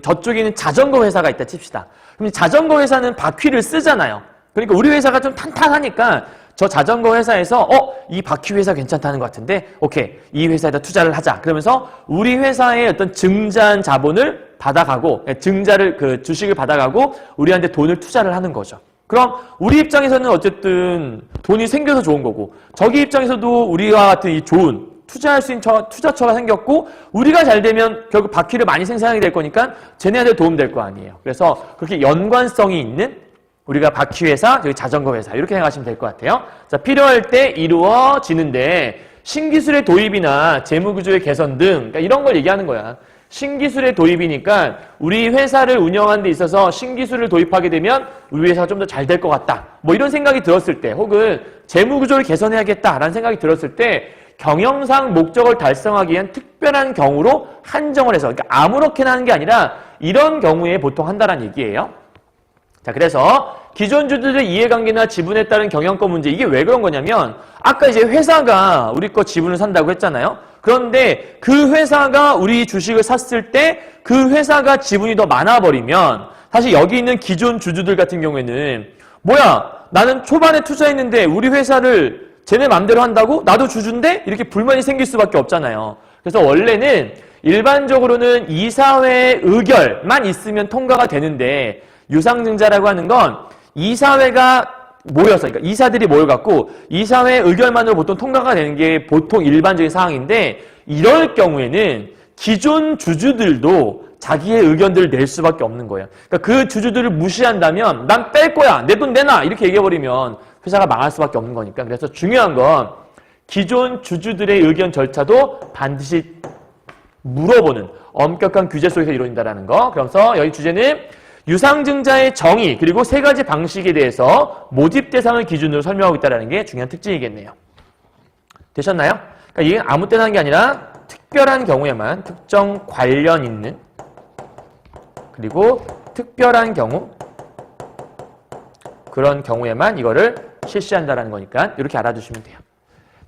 저쪽에는 자전거 회사가 있다 칩시다. 그럼 자전거 회사는 바퀴를 쓰잖아요. 그러니까 우리 회사가 좀 탄탄하니까 저 자전거 회사에서 이 바퀴 회사 괜찮다는 것 같은데 오케이 이 회사에다 투자를 하자. 그러면서 우리 회사의 어떤 증자한 자본을 받아가고 증자를 그 주식을 받아가고 우리한테 돈을 투자를 하는 거죠. 그럼 우리 입장에서는 어쨌든 돈이 생겨서 좋은 거고 저기 입장에서도 우리와 같은 이 좋은 투자할 수 있는 투자처가 생겼고 우리가 잘 되면 결국 바퀴를 많이 생산하게 될 거니까 쟤네한테 도움 될 거 아니에요. 그래서 그렇게 연관성이 있는 우리가 바퀴회사, 저기 자전거 회사 이렇게 생각하시면 될 것 같아요. 자, 필요할 때 이루어지는데 신기술의 도입이나 재무구조의 개선 등 그러니까 이런 걸 얘기하는 거야. 신기술의 도입이니까 우리 회사를 운영하는 데 있어서 신기술을 도입하게 되면 우리 회사가 좀 더 잘 될 것 같다. 뭐 이런 생각이 들었을 때 혹은 재무구조를 개선해야겠다라는 생각이 들었을 때 경영상 목적을 달성하기 위한 특별한 경우로 한정을 해서 그러니까 아무렇게나 하는 게 아니라 이런 경우에 보통 한다는 얘기예요. 자, 그래서 기존 주주들의 이해관계나 지분에 따른 경영권 문제 이게 왜 그런 거냐면 아까 이제 회사가 우리 거 지분을 산다고 했잖아요. 그런데 그 회사가 우리 주식을 샀을 때 그 회사가 지분이 더 많아버리면 사실 여기 있는 기존 주주들 같은 경우에는 뭐야 나는 초반에 투자했는데 우리 회사를 쟤네 맘대로 한다고? 나도 주주인데? 이렇게 불만이 생길 수밖에 없잖아요. 그래서 원래는 일반적으로는 이사회의 의결만 있으면 통과가 되는데 유상증자라고 하는 건 이사회가 모여서, 그러니까 이사들이 모여갖고 이사회 의결만으로 보통 통과가 되는 게 보통 일반적인 상황인데 이럴 경우에는 기존 주주들도 자기의 의견들을 낼 수밖에 없는 거예요. 그러니까 그 주주들을 무시한다면 난 뺄 거야, 내 돈 내놔 이렇게 얘기해버리면 회사가 망할 수밖에 없는 거니까. 그래서 중요한 건 기존 주주들의 의견 절차도 반드시 물어보는 엄격한 규제 속에서 이루어진다는 거. 그래서 여기 주제는 유상증자의 정의 그리고 세 가지 방식에 대해서 모집 대상을 기준으로 설명하고 있다는 게 중요한 특징이겠네요. 되셨나요? 그러니까 이게 아무 때나 하는 게 아니라 특별한 경우에만 특정 관련 있는 그리고 특별한 경우 그런 경우에만 이거를 실시한다는 거니까 이렇게 알아두시면 돼요.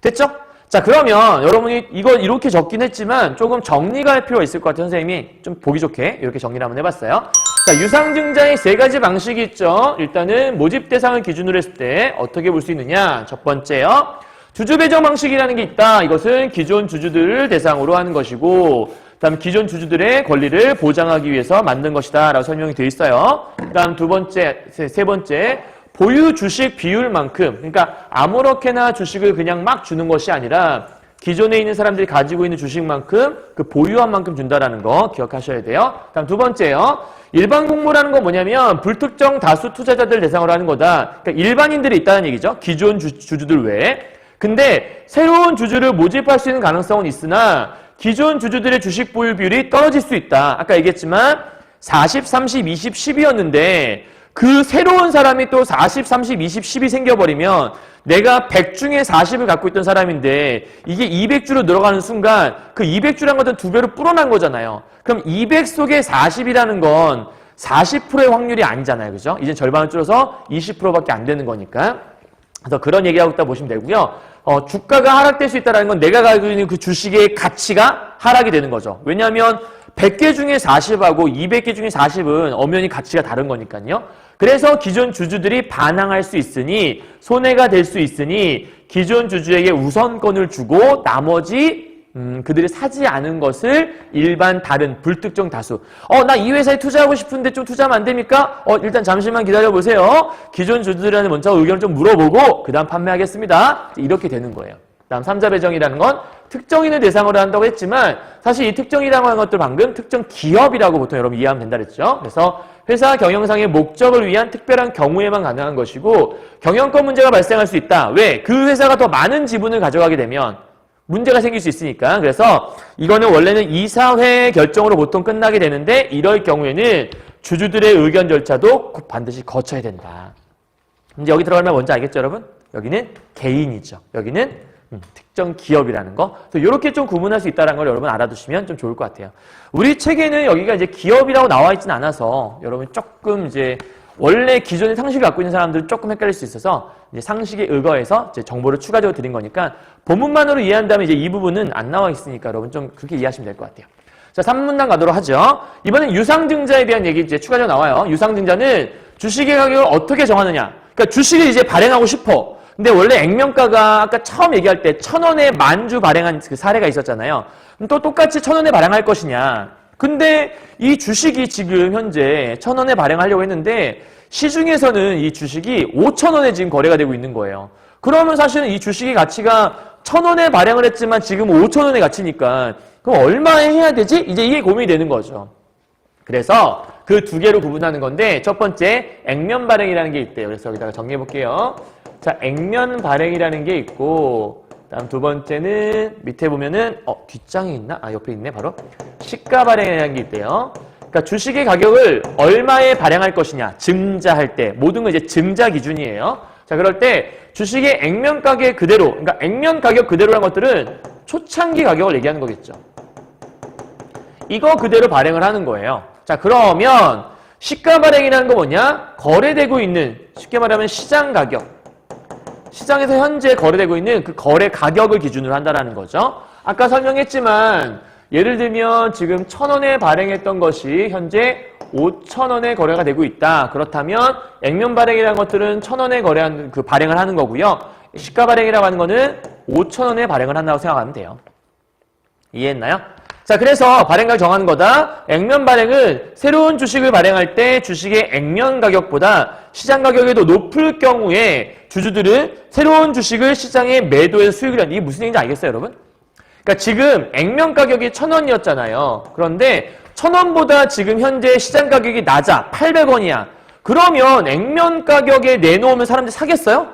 됐죠? 자, 그러면 여러분이 이거 이렇게 적긴 했지만 조금 정리가 할 필요가 있을 것 같아요. 선생님이 좀 보기 좋게 이렇게 정리를 한번 해봤어요. 자, 유상증자의 세 가지 방식이 있죠. 일단은 모집 대상을 기준으로 했을 때 어떻게 볼 수 있느냐. 첫 번째요. 주주 배정 방식이라는 게 있다. 이것은 기존 주주들을 대상으로 하는 것이고, 그다음 기존 주주들의 권리를 보장하기 위해서 만든 것이다 라고 설명이 되어 있어요. 그다음 두 번째, 세 번째, 보유 주식 비율만큼, 그러니까 아무렇게나 주식을 그냥 막 주는 것이 아니라 기존에 있는 사람들이 가지고 있는 주식만큼 그 보유한 만큼 준다라는 거 기억하셔야 돼요. 다음 두 번째요. 일반 공모라는 건 뭐냐면 불특정 다수 투자자들 대상으로 하는 거다. 그러니까 일반인들이 있다는 얘기죠. 기존 주주들 외에. 근데 새로운 주주를 모집할 수 있는 가능성은 있으나 기존 주주들의 주식 보유 비율이 떨어질 수 있다. 아까 얘기했지만 40, 30, 20, 10이었는데 그 새로운 사람이 또 40, 30, 20, 10이 생겨버리면 내가 100 중에 40을 갖고 있던 사람인데 이게 200주로 늘어가는 순간 그 200주란 것은 2배로 불어난 거잖아요. 그럼 200 속에 40이라는 건 40%의 확률이 아니잖아요. 그죠? 이제 절반을 줄여서 20%밖에 안 되는 거니까. 그래서 그런 얘기하고 있다 보시면 되고요. 주가가 하락될 수 있다는 건 내가 가지고 있는 그 주식의 가치가 하락이 되는 거죠. 왜냐하면 100개 중에 40하고 200개 중에 40은 엄연히 가치가 다른 거니까요. 그래서 기존 주주들이 반항할 수 있으니 손해가 될 수 있으니 기존 주주에게 우선권을 주고 나머지 그들이 사지 않은 것을 일반 다른 불특정 다수. 나 이 회사에 투자하고 싶은데 좀 투자하면 안 됩니까? 일단 잠시만 기다려보세요. 기존 주주들한테 먼저 의견을 좀 물어보고 그 다음 판매하겠습니다. 이렇게 되는 거예요. 다음 3자 배정이라는 건 특정인을 대상으로 한다고 했지만 사실 이 특정이라고 하는 것들 방금 특정 기업이라고 보통 여러분 이해하면 된다 그랬죠. 그래서 회사 경영상의 목적을 위한 특별한 경우에만 가능한 것이고 경영권 문제가 발생할 수 있다. 왜? 그 회사가 더 많은 지분을 가져가게 되면 문제가 생길 수 있으니까. 그래서 이거는 원래는 이사회 결정으로 보통 끝나게 되는데 이럴 경우에는 주주들의 의견 절차도 꼭 반드시 거쳐야 된다. 이제 여기 들어가면 뭔지 알겠죠, 여러분? 여기는 개인이죠. 여기는 특정 기업이라는 거. 이렇게 좀 구분할 수 있다는 걸 여러분 알아두시면 좀 좋을 것 같아요. 우리 책에는 여기가 이제 기업이라고 나와 있진 않아서 여러분 조금 이제 원래 기존의 상식을 갖고 있는 사람들은 조금 헷갈릴 수 있어서 이제 상식에 의거해서 이제 정보를 추가적으로 드린 거니까 본문만으로 이해한다면 이제 이 부분은 안 나와 있으니까 여러분 좀 그렇게 이해하시면 될 것 같아요. 자, 3문단 가도록 하죠. 이번엔 유상증자에 대한 얘기 이제 추가적으로 나와요. 유상증자는 주식의 가격을 어떻게 정하느냐. 그러니까 주식을 이제 발행하고 싶어. 근데 원래 액면가가 아까 처음 얘기할 때 1,000원에 만주 발행한 그 사례가 있었잖아요. 그럼 또 똑같이 1,000원에 발행할 것이냐. 근데 이 주식이 지금 현재 1,000원에 발행하려고 했는데 시중에서는 이 주식이 5,000원에 지금 거래가 되고 있는 거예요. 그러면 사실은 이 주식의 가치가 1,000원에 발행을 했지만 지금 5,000원의 가치니까 그럼 얼마에 해야 되지? 이제 이게 고민이 되는 거죠. 그래서 그 두 개로 구분하는 건데 첫 번째 액면 발행이라는 게 있대요. 그래서 여기다가 정리해 볼게요. 자, 액면 발행이라는 게 있고 다음 두 번째는 밑에 보면은 뒷장이 있나? 옆에 있네 바로. 시가 발행이라는 게 있대요. 그러니까 주식의 가격을 얼마에 발행할 것이냐. 증자할 때. 모든 건 이제 증자 기준이에요. 자, 그럴 때 주식의 액면 가격 그대로, 그러니까 액면 가격 그대로라는 것들은 초창기 가격을 얘기하는 거겠죠. 이거 그대로 발행을 하는 거예요. 자, 그러면 시가 발행이라는 거 뭐냐? 거래되고 있는, 쉽게 말하면 시장 가격. 시장에서 현재 거래되고 있는 그 거래 가격을 기준으로 한다는 거죠. 아까 설명했지만 예를 들면 지금 1,000원에 발행했던 것이 현재 5,000원에 거래가 되고 있다. 그렇다면 액면 발행이라는 것들은 1,000원에 발행을 하는 거고요. 시가 발행이라고 하는 거는 5,000원에 발행을 한다고 생각하면 돼요. 이해했나요? 자, 그래서 발행가를 정하는 거다. 액면 발행은 새로운 주식을 발행할 때 주식의 액면 가격보다 시장 가격이 더 높을 경우에 주주들은 새로운 주식을 시장에 매도해서 수익을 한다. 이게 무슨 얘기인지 알겠어요, 여러분? 그러니까 지금 액면 가격이 1,000원이었잖아요. 그런데 1,000원보다 지금 현재 시장 가격이 낮아. 800원이야. 그러면 액면 가격에 내놓으면 사람들이 사겠어요?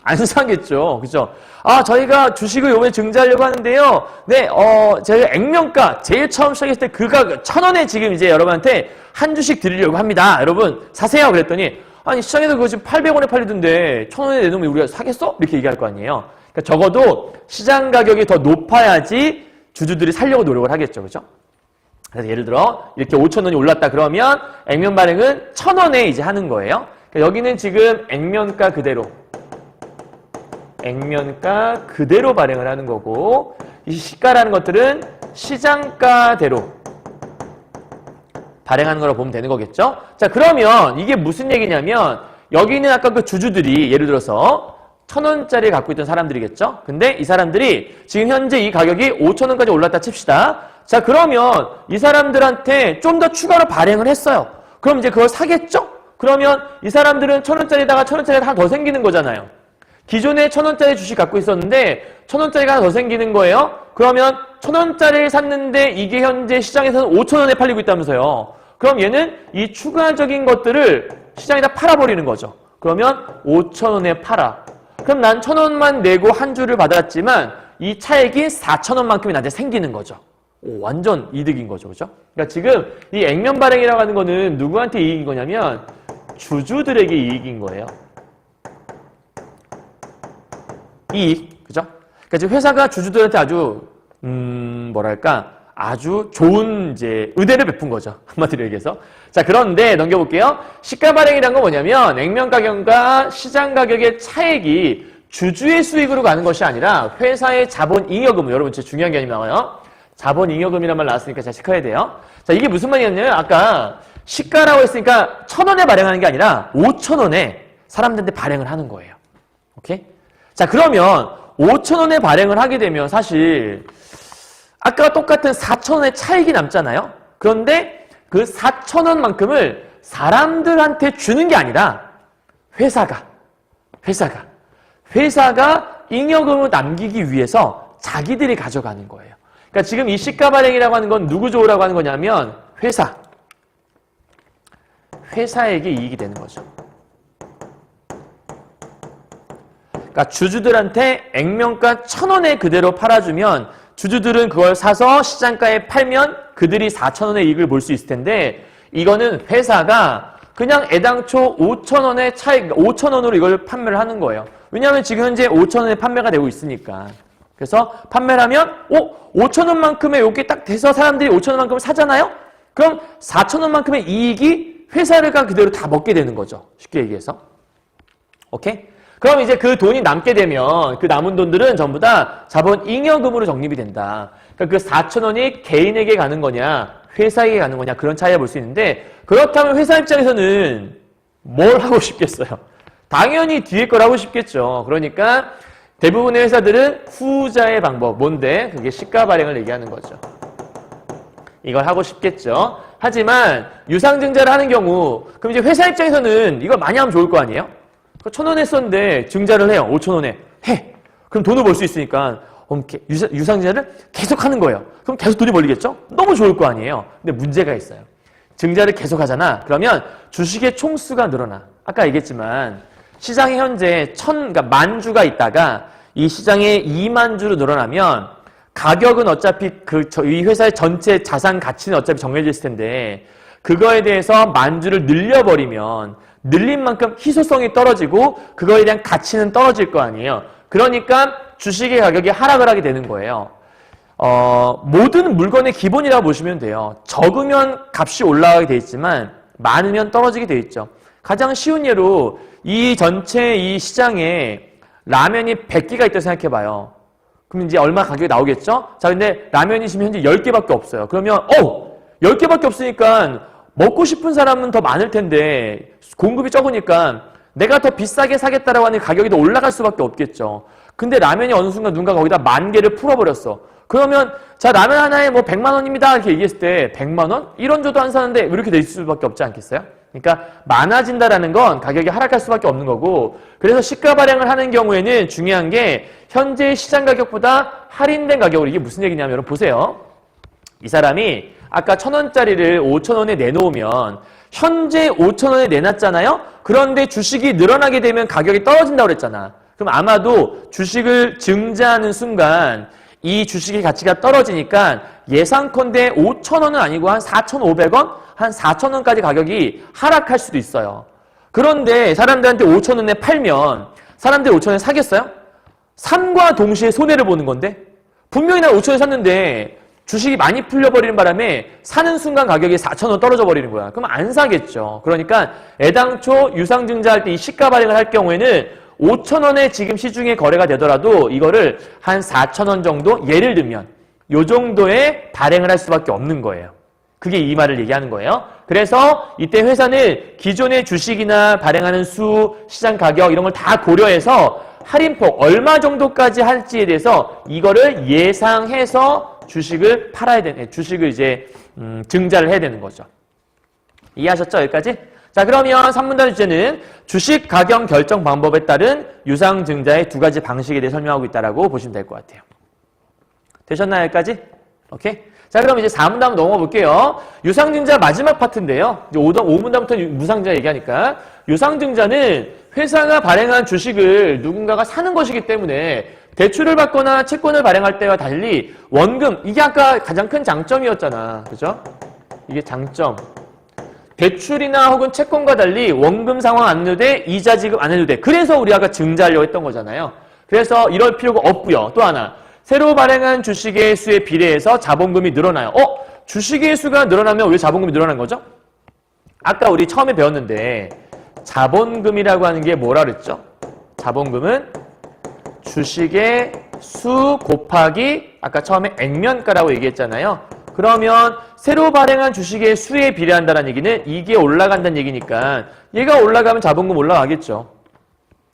안 사겠죠. 그죠? 저희가 주식을 요번에 증자하려고 하는데요. 네, 저희가 액면가, 제일 처음 시작했을 때 그 가격, 1,000원에 지금 이제 여러분한테 한 주식 드리려고 합니다. 여러분, 사세요. 그랬더니, 아니, 시장에서 그거 지금 800원에 팔리던데, 1,000원에 내놓으면 우리가 사겠어? 이렇게 얘기할 거 아니에요. 그러니까 적어도 시장 가격이 더 높아야지 주주들이 살려고 노력을 하겠죠. 그죠? 그래서 예를 들어, 이렇게 5,000원이 올랐다 그러면 액면 발행은 1,000원에 이제 하는 거예요. 그러니까 여기는 지금 액면가 그대로. 액면가 그대로 발행을 하는 거고, 이 시가라는 것들은 시장가대로 발행하는 거라고 보면 되는 거겠죠? 자, 그러면 이게 무슨 얘기냐면 여기는 아까 그 주주들이 예를 들어서 1,000원짜리 갖고 있던 사람들이겠죠? 근데 이 사람들이 지금 현재 이 가격이 5,000원까지 올랐다 칩시다. 자, 그러면 이 사람들한테 좀 더 추가로 발행을 했어요. 그럼 이제 그걸 사겠죠? 그러면 이 사람들은 1,000원짜리다가 1,000원짜리가 하나 더 생기는 거잖아요. 기존에 1,000원짜리 주식 갖고 있었는데 1,000원짜리가 하나 더 생기는 거예요. 그러면 1,000원짜리를 샀는데 이게 현재 시장에서는 5,000원에 팔리고 있다면서요. 그럼 얘는 이 추가적인 것들을 시장에다 팔아버리는 거죠. 그러면 5,000원에 팔아. 그럼 난 1,000원만 내고 한 주를 받았지만 이 차액이 4,000원만큼이 나한테 생기는 거죠. 오, 완전 이득인 거죠. 그죠? 그러니까 지금 이 액면 발행이라고 하는 거는 누구한테 이익인 거냐면 주주들에게 이익인 거예요. 이익. 그죠? 그러니까 지금 회사가 주주들한테 아주 뭐랄까 아주 좋은 이제 의대를 베푼 거죠. 한마디로 얘기해서. 자, 그런데 넘겨볼게요. 시가 발행이란 건 뭐냐면 액면 가격과 시장 가격의 차액이 주주의 수익으로 가는 것이 아니라 회사의 자본 잉여금, 여러분 진짜 중요한 개념이 나와요. 자본 잉여금이란 말 나왔으니까 잘 체크해야 돼요. 자, 이게 무슨 말이냐면 아까 시가라고 했으니까 1,000원에 발행하는 게 아니라 5,000원에 사람들한테 발행을 하는 거예요. 오케이? 자, 그러면 5,000원에 발행을 하게 되면 사실 아까와 똑같은 4,000원의 차익이 남잖아요. 그런데 그 4,000원만큼을 사람들한테 주는 게 아니라 회사가 잉여금을 남기기 위해서 자기들이 가져가는 거예요. 그러니까 지금 이 시가 발행이라고 하는 건 누구 좋으라고 하는 거냐면 회사에게 이익이 되는 거죠. 그러니까 주주들한테 액면가 1,000원에 그대로 팔아주면 주주들은 그걸 사서 시장가에 팔면 그들이 4,000원의 이익을 볼 수 있을 텐데 이거는 회사가 그냥 애당초 5,000원의 차익, 5,000원으로 이걸 판매를 하는 거예요. 왜냐하면 지금 현재 5,000원에 판매가 되고 있으니까. 그래서 판매를 하면 5,000원만큼의 요게 딱 돼서 사람들이 5,000원만큼을 사잖아요? 그럼 4,000원만큼의 이익이 회사가 그대로 다 먹게 되는 거죠. 쉽게 얘기해서. 오케이? 그럼 이제 그 돈이 남게 되면 그 남은 돈들은 전부 다 자본 잉여금으로 적립이 된다. 그러니까 그 4,000원이 개인에게 가는 거냐, 회사에게 가는 거냐 그런 차이를 볼 수 있는데 그렇다면 회사 입장에서는 뭘 하고 싶겠어요? 당연히 뒤에 걸 하고 싶겠죠. 그러니까 대부분의 회사들은 후자의 방법, 뭔데? 그게 시가 발행을 얘기하는 거죠. 이걸 하고 싶겠죠. 하지만 유상증자를 하는 경우 그럼 이제 회사 입장에서는 이걸 많이 하면 좋을 거 아니에요? 1,000원 했었는데 증자를 해요. 5,000원에 해. 그럼 돈을 벌 수 있으니까 유상증자를 계속 하는 거예요. 그럼 계속 돈이 벌리겠죠? 너무 좋을 거 아니에요. 근데 문제가 있어요. 증자를 계속 하잖아. 그러면 주식의 총수가 늘어나. 아까 얘기했지만 시장에 현재 그러니까 10,000주가 있다가 이 시장에 20,000주로 늘어나면 가격은 어차피 이 회사의 전체 자산 가치는 어차피 정해져 있을 텐데 그거에 대해서 10,000주를 늘려버리면 늘린 만큼 희소성이 떨어지고 그거에 대한 가치는 떨어질 거 아니에요. 그러니까 주식의 가격이 하락을 하게 되는 거예요. 모든 물건의 기본이라고 보시면 돼요. 적으면 값이 올라가게 돼 있지만 많으면 떨어지게 돼 있죠. 가장 쉬운 예로 이 전체 이 시장에 라면이 100개가 있다고 생각해봐요. 그럼 이제 얼마 가격이 나오겠죠? 자, 근데 라면이 지금 현재 10개밖에 없어요. 그러면 10개밖에 없으니까 먹고 싶은 사람은 더 많을 텐데 공급이 적으니까 내가 더 비싸게 사겠다라고 하는 가격이 더 올라갈 수밖에 없겠죠. 근데 라면이 어느 순간 누군가 거기다 10,000개를 풀어버렸어. 그러면 자 라면 하나에 뭐 100만 원입니다 이렇게 얘기했을 때 100만 원? 1원 줘도 안 사는데 이렇게 될 수밖에 없지 않겠어요? 그러니까 많아진다라는 건 가격이 하락할 수밖에 없는 거고 그래서 시가 발행을 하는 경우에는 중요한 게 현재 시장 가격보다 할인된 가격으로 이게 무슨 얘기냐면 여러분 보세요. 이 사람이 아까 1,000원짜리를 5,000원에 내놓으면 현재 5,000원에 내놨잖아요? 그런데 주식이 늘어나게 되면 가격이 떨어진다고 그랬잖아. 그럼 아마도 주식을 증자하는 순간 이 주식의 가치가 떨어지니까 예상컨대 5,000원은 아니고 한 4,500원? 한 4,000원까지 가격이 하락할 수도 있어요. 그런데 사람들한테 5,000원에 팔면 사람들이 5,000원에 사겠어요? 삼과 동시에 손해를 보는 건데 분명히 난 5,000원에 샀는데 주식이 많이 풀려버리는 바람에 사는 순간 가격이 4,000원 떨어져 버리는 거야. 그럼 안 사겠죠. 그러니까 애당초 유상증자할 때 이 시가 발행을 할 경우에는 5,000원에 지금 시중에 거래가 되더라도 이거를 한 4,000원 정도 예를 들면 요 정도에 발행을 할 수밖에 없는 거예요. 그게 이 말을 얘기하는 거예요. 그래서 이때 회사는 기존의 주식이나 발행하는 수, 시장 가격 이런 걸 다 고려해서 할인폭 얼마 정도까지 할지에 대해서 이거를 예상해서 주식을 팔아야 되는, 주식을 이제 증자를 해야 되는 거죠. 이해하셨죠? 여기까지? 자, 그러면 3문단 주제는 주식 가격 결정 방법에 따른 유상증자의 두 가지 방식에 대해 설명하고 있다라고 보시면 될 것 같아요. 되셨나요? 여기까지? 오케이? 자, 그럼 이제 4문단 한번 넘어가 볼게요. 유상증자 마지막 파트인데요. 이제 5문단부터 무상증자 얘기하니까. 유상증자는 회사가 발행한 주식을 누군가가 사는 것이기 때문에 대출을 받거나 채권을 발행할 때와 달리 원금, 이게 아까 가장 큰 장점이었잖아. 그죠? 이게 장점. 대출이나 혹은 채권과 달리 원금 상환 안 해도 돼, 이자 지급 안 해도 돼. 그래서 우리 아까 증자하려고 했던 거잖아요. 그래서 이럴 필요가 없고요. 또 하나, 새로 발행한 주식의 수에 비례해서 자본금이 늘어나요. 주식의 수가 늘어나면 왜 자본금이 늘어난 거죠? 아까 우리 처음에 배웠는데 자본금이라고 하는 게 뭐라 그랬죠? 자본금은 주식의 수 곱하기 아까 처음에 액면가라고 얘기했잖아요. 그러면 새로 발행한 주식의 수에 비례한다는 얘기는 이게 올라간다는 얘기니까 얘가 올라가면 자본금 올라가겠죠.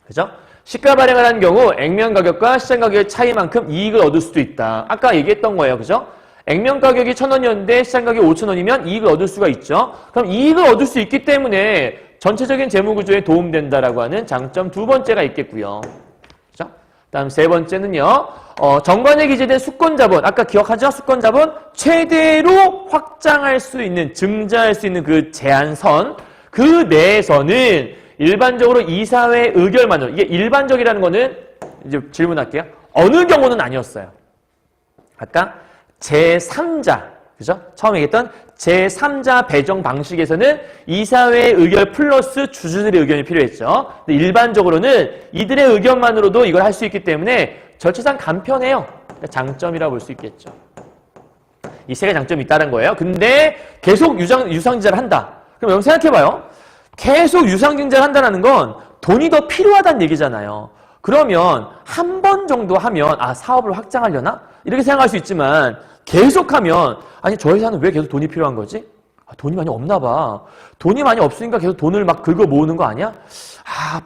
그죠? 시가 발행을 한 경우 액면 가격과 시장 가격의 차이만큼 이익을 얻을 수도 있다. 아까 얘기했던 거예요. 그죠? 액면 가격이 1,000원이었는데 시장 가격이 5,000원이면 이익을 얻을 수가 있죠. 그럼 이익을 얻을 수 있기 때문에 전체적인 재무 구조에 도움된다라고 하는 장점 두 번째가 있겠고요. 그죠? 다음 세 번째는요. 정관에 기재된 수권자본, 아까 기억하죠? 수권자본 최대로 확장할 수 있는, 증자할 수 있는 그 제한선, 그 내에서는 일반적으로 이사회 의결만으로, 이게 일반적이라는 거는 이제 질문할게요. 어느 경우는 아니었어요. 아까 제3자, 그죠? 처음에 얘기했던 제3자 배정 방식에서는 이사회의 의결 플러스 주주들의 의견이 필요했죠. 근데 일반적으로는 이들의 의견만으로도 이걸 할 수 있기 때문에 절차상 간편해요. 그러니까 장점이라고 볼 수 있겠죠. 이 세 가지 장점이 있다는 거예요. 근데 계속 유상증자를 한다. 그럼 여러분 생각해봐요. 계속 유상증자를 한다는 건 돈이 더 필요하다는 얘기잖아요. 그러면 한 번 정도 하면 사업을 확장하려나? 이렇게 생각할 수 있지만 계속하면 아니 저 회사는 왜 계속 돈이 필요한 거지? 돈이 많이 없나 봐. 돈이 많이 없으니까 계속 돈을 막 긁어 모으는 거 아니야?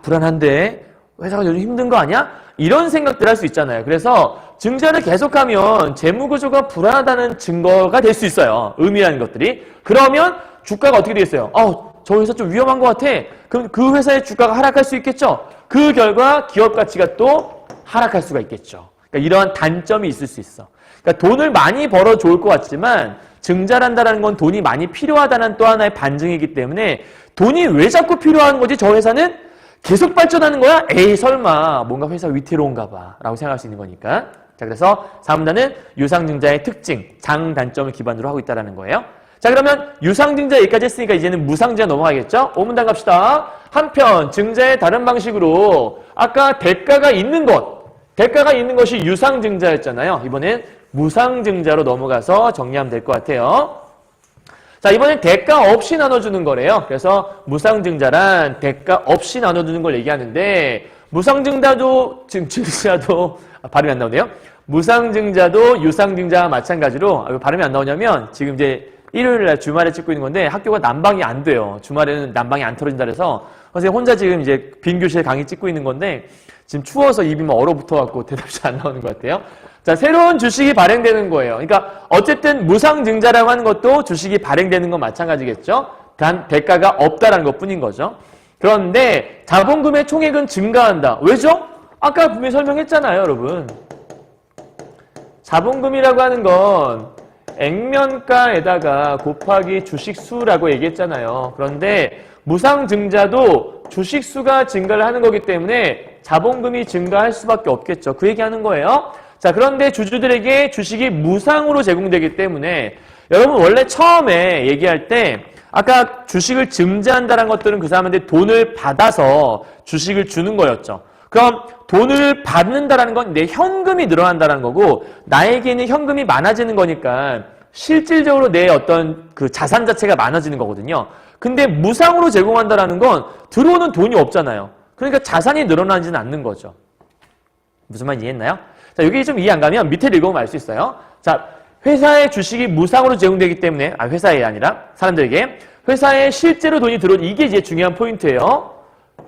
불안한데 회사가 요즘 힘든 거 아니야? 이런 생각들 할 수 있잖아요. 그래서 증자를 계속하면 재무구조가 불안하다는 증거가 될 수 있어요. 의미하는 것들이. 그러면 주가가 어떻게 되겠어요? 저 회사 좀 위험한 것 같아. 그럼 그 회사의 주가가 하락할 수 있겠죠. 그 결과 기업 가치가 또 하락할 수가 있겠죠. 그러니까 이러한 단점이 있을 수 있어. 그러니까 돈을 많이 벌어 좋을 것 같지만 증자를 한다는 건 돈이 많이 필요하다는 또 하나의 반증이기 때문에 돈이 왜 자꾸 필요한 거지? 저 회사는 계속 발전하는 거야? 에이 설마 뭔가 회사 위태로운가 봐 라고 생각할 수 있는 거니까. 자, 그래서 4문단은 유상증자의 특징, 장단점을 기반으로 하고 있다는 거예요. 자, 그러면 유상증자 여기까지 했으니까 이제는 무상증자 넘어가겠죠? 5문단 갑시다. 한편 증자의 다른 방식으로 아까 대가가 있는 것이 유상증자였잖아요. 이번엔 무상증자로 넘어가서 정리하면 될 것 같아요. 자, 이번엔 대가 없이 나눠주는 거래요. 그래서 무상증자란 대가 없이 나눠주는 걸 얘기하는데 무상증자도 발음이 안 나오네요. 무상증자도 유상증자와 마찬가지로 왜 발음이 안 나오냐면 지금 이제 일요일날 주말에 찍고 있는 건데 학교가 난방이 안 돼요. 주말에는 난방이 안 틀어진다 그래서 선생님 혼자 지금 이제 빈 교실에 강의 찍고 있는 건데 지금 추워서 입이 막 얼어붙어갖고 대답이 잘 안 나오는 것 같아요. 자, 새로운 주식이 발행되는 거예요. 그러니까 어쨌든 무상증자라고 하는 것도 주식이 발행되는 건 마찬가지겠죠. 단 대가가 없다라는 것뿐인 거죠. 그런데 자본금의 총액은 증가한다. 왜죠? 아까 분명히 설명했잖아요, 여러분. 자본금이라고 하는 건 액면가에다가 곱하기 주식수라고 얘기했잖아요. 그런데 무상증자도 주식수가 증가를 하는 거기 때문에 자본금이 증가할 수밖에 없겠죠. 그 얘기하는 거예요. 자, 그런데 주주들에게 주식이 무상으로 제공되기 때문에 여러분 원래 처음에 얘기할 때 아까 주식을 증자한다는 것들은 그 사람한테 돈을 받아서 주식을 주는 거였죠. 그럼 돈을 받는다는 건 내 현금이 늘어난다는 거고 나에게 있는 현금이 많아지는 거니까 실질적으로 내 어떤 그 자산 자체가 많아지는 거거든요. 근데 무상으로 제공한다는 건 들어오는 돈이 없잖아요. 그러니까 자산이 늘어나지는 않는 거죠. 무슨 말 이해했나요? 자, 여기 좀 이해 안 가면 밑에 읽어보면 알 수 있어요. 자, 회사의 주식이 무상으로 제공되기 때문에, 회사에 아니라 사람들에게 회사에 실제로 돈이 들어오지, 이게 이제 중요한 포인트예요.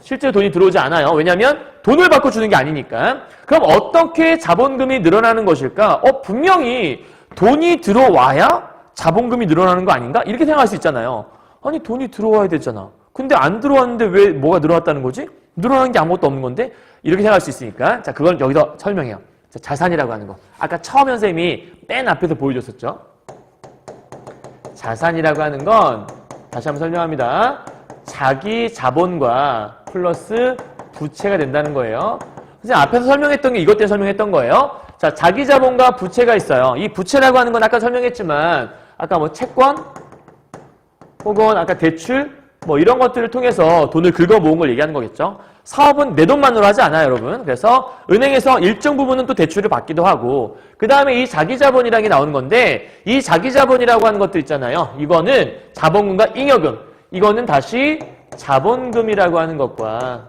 실제로 돈이 들어오지 않아요. 왜냐하면 돈을 받고 주는 게 아니니까. 그럼 어떻게 자본금이 늘어나는 것일까? 분명히 돈이 들어와야 자본금이 늘어나는 거 아닌가? 이렇게 생각할 수 있잖아요. 아니, 돈이 들어와야 되잖아. 근데 안 들어왔는데 왜 뭐가 늘어났다는 거지? 늘어나는 게 아무것도 없는 건데? 이렇게 생각할 수 있으니까. 자, 그걸 여기서 설명해요. 자, 자산이라고 하는 거. 아까 처음 선생님이 맨 앞에서 보여줬었죠. 자산이라고 하는 건 다시 한번 설명합니다. 자기 자본과 플러스 부채가 된다는 거예요. 선생님 앞에서 설명했던 게 이것 때문에 설명했던 거예요. 자, 자기 자본과 부채가 있어요. 이 부채라고 하는 건 아까 설명했지만 아까 뭐 채권 혹은 아까 대출 뭐 이런 것들을 통해서 돈을 긁어 모은 걸 얘기하는 거겠죠. 사업은 내 돈만으로 하지 않아요, 여러분. 그래서 은행에서 일정 부분은 또 대출을 받기도 하고 그 다음에 이 자기자본이라는 게 나오는 건데 이 자기자본이라고 하는 것들 있잖아요. 이거는 자본금과 잉여금. 이거는 다시 자본금이라고 하는 것과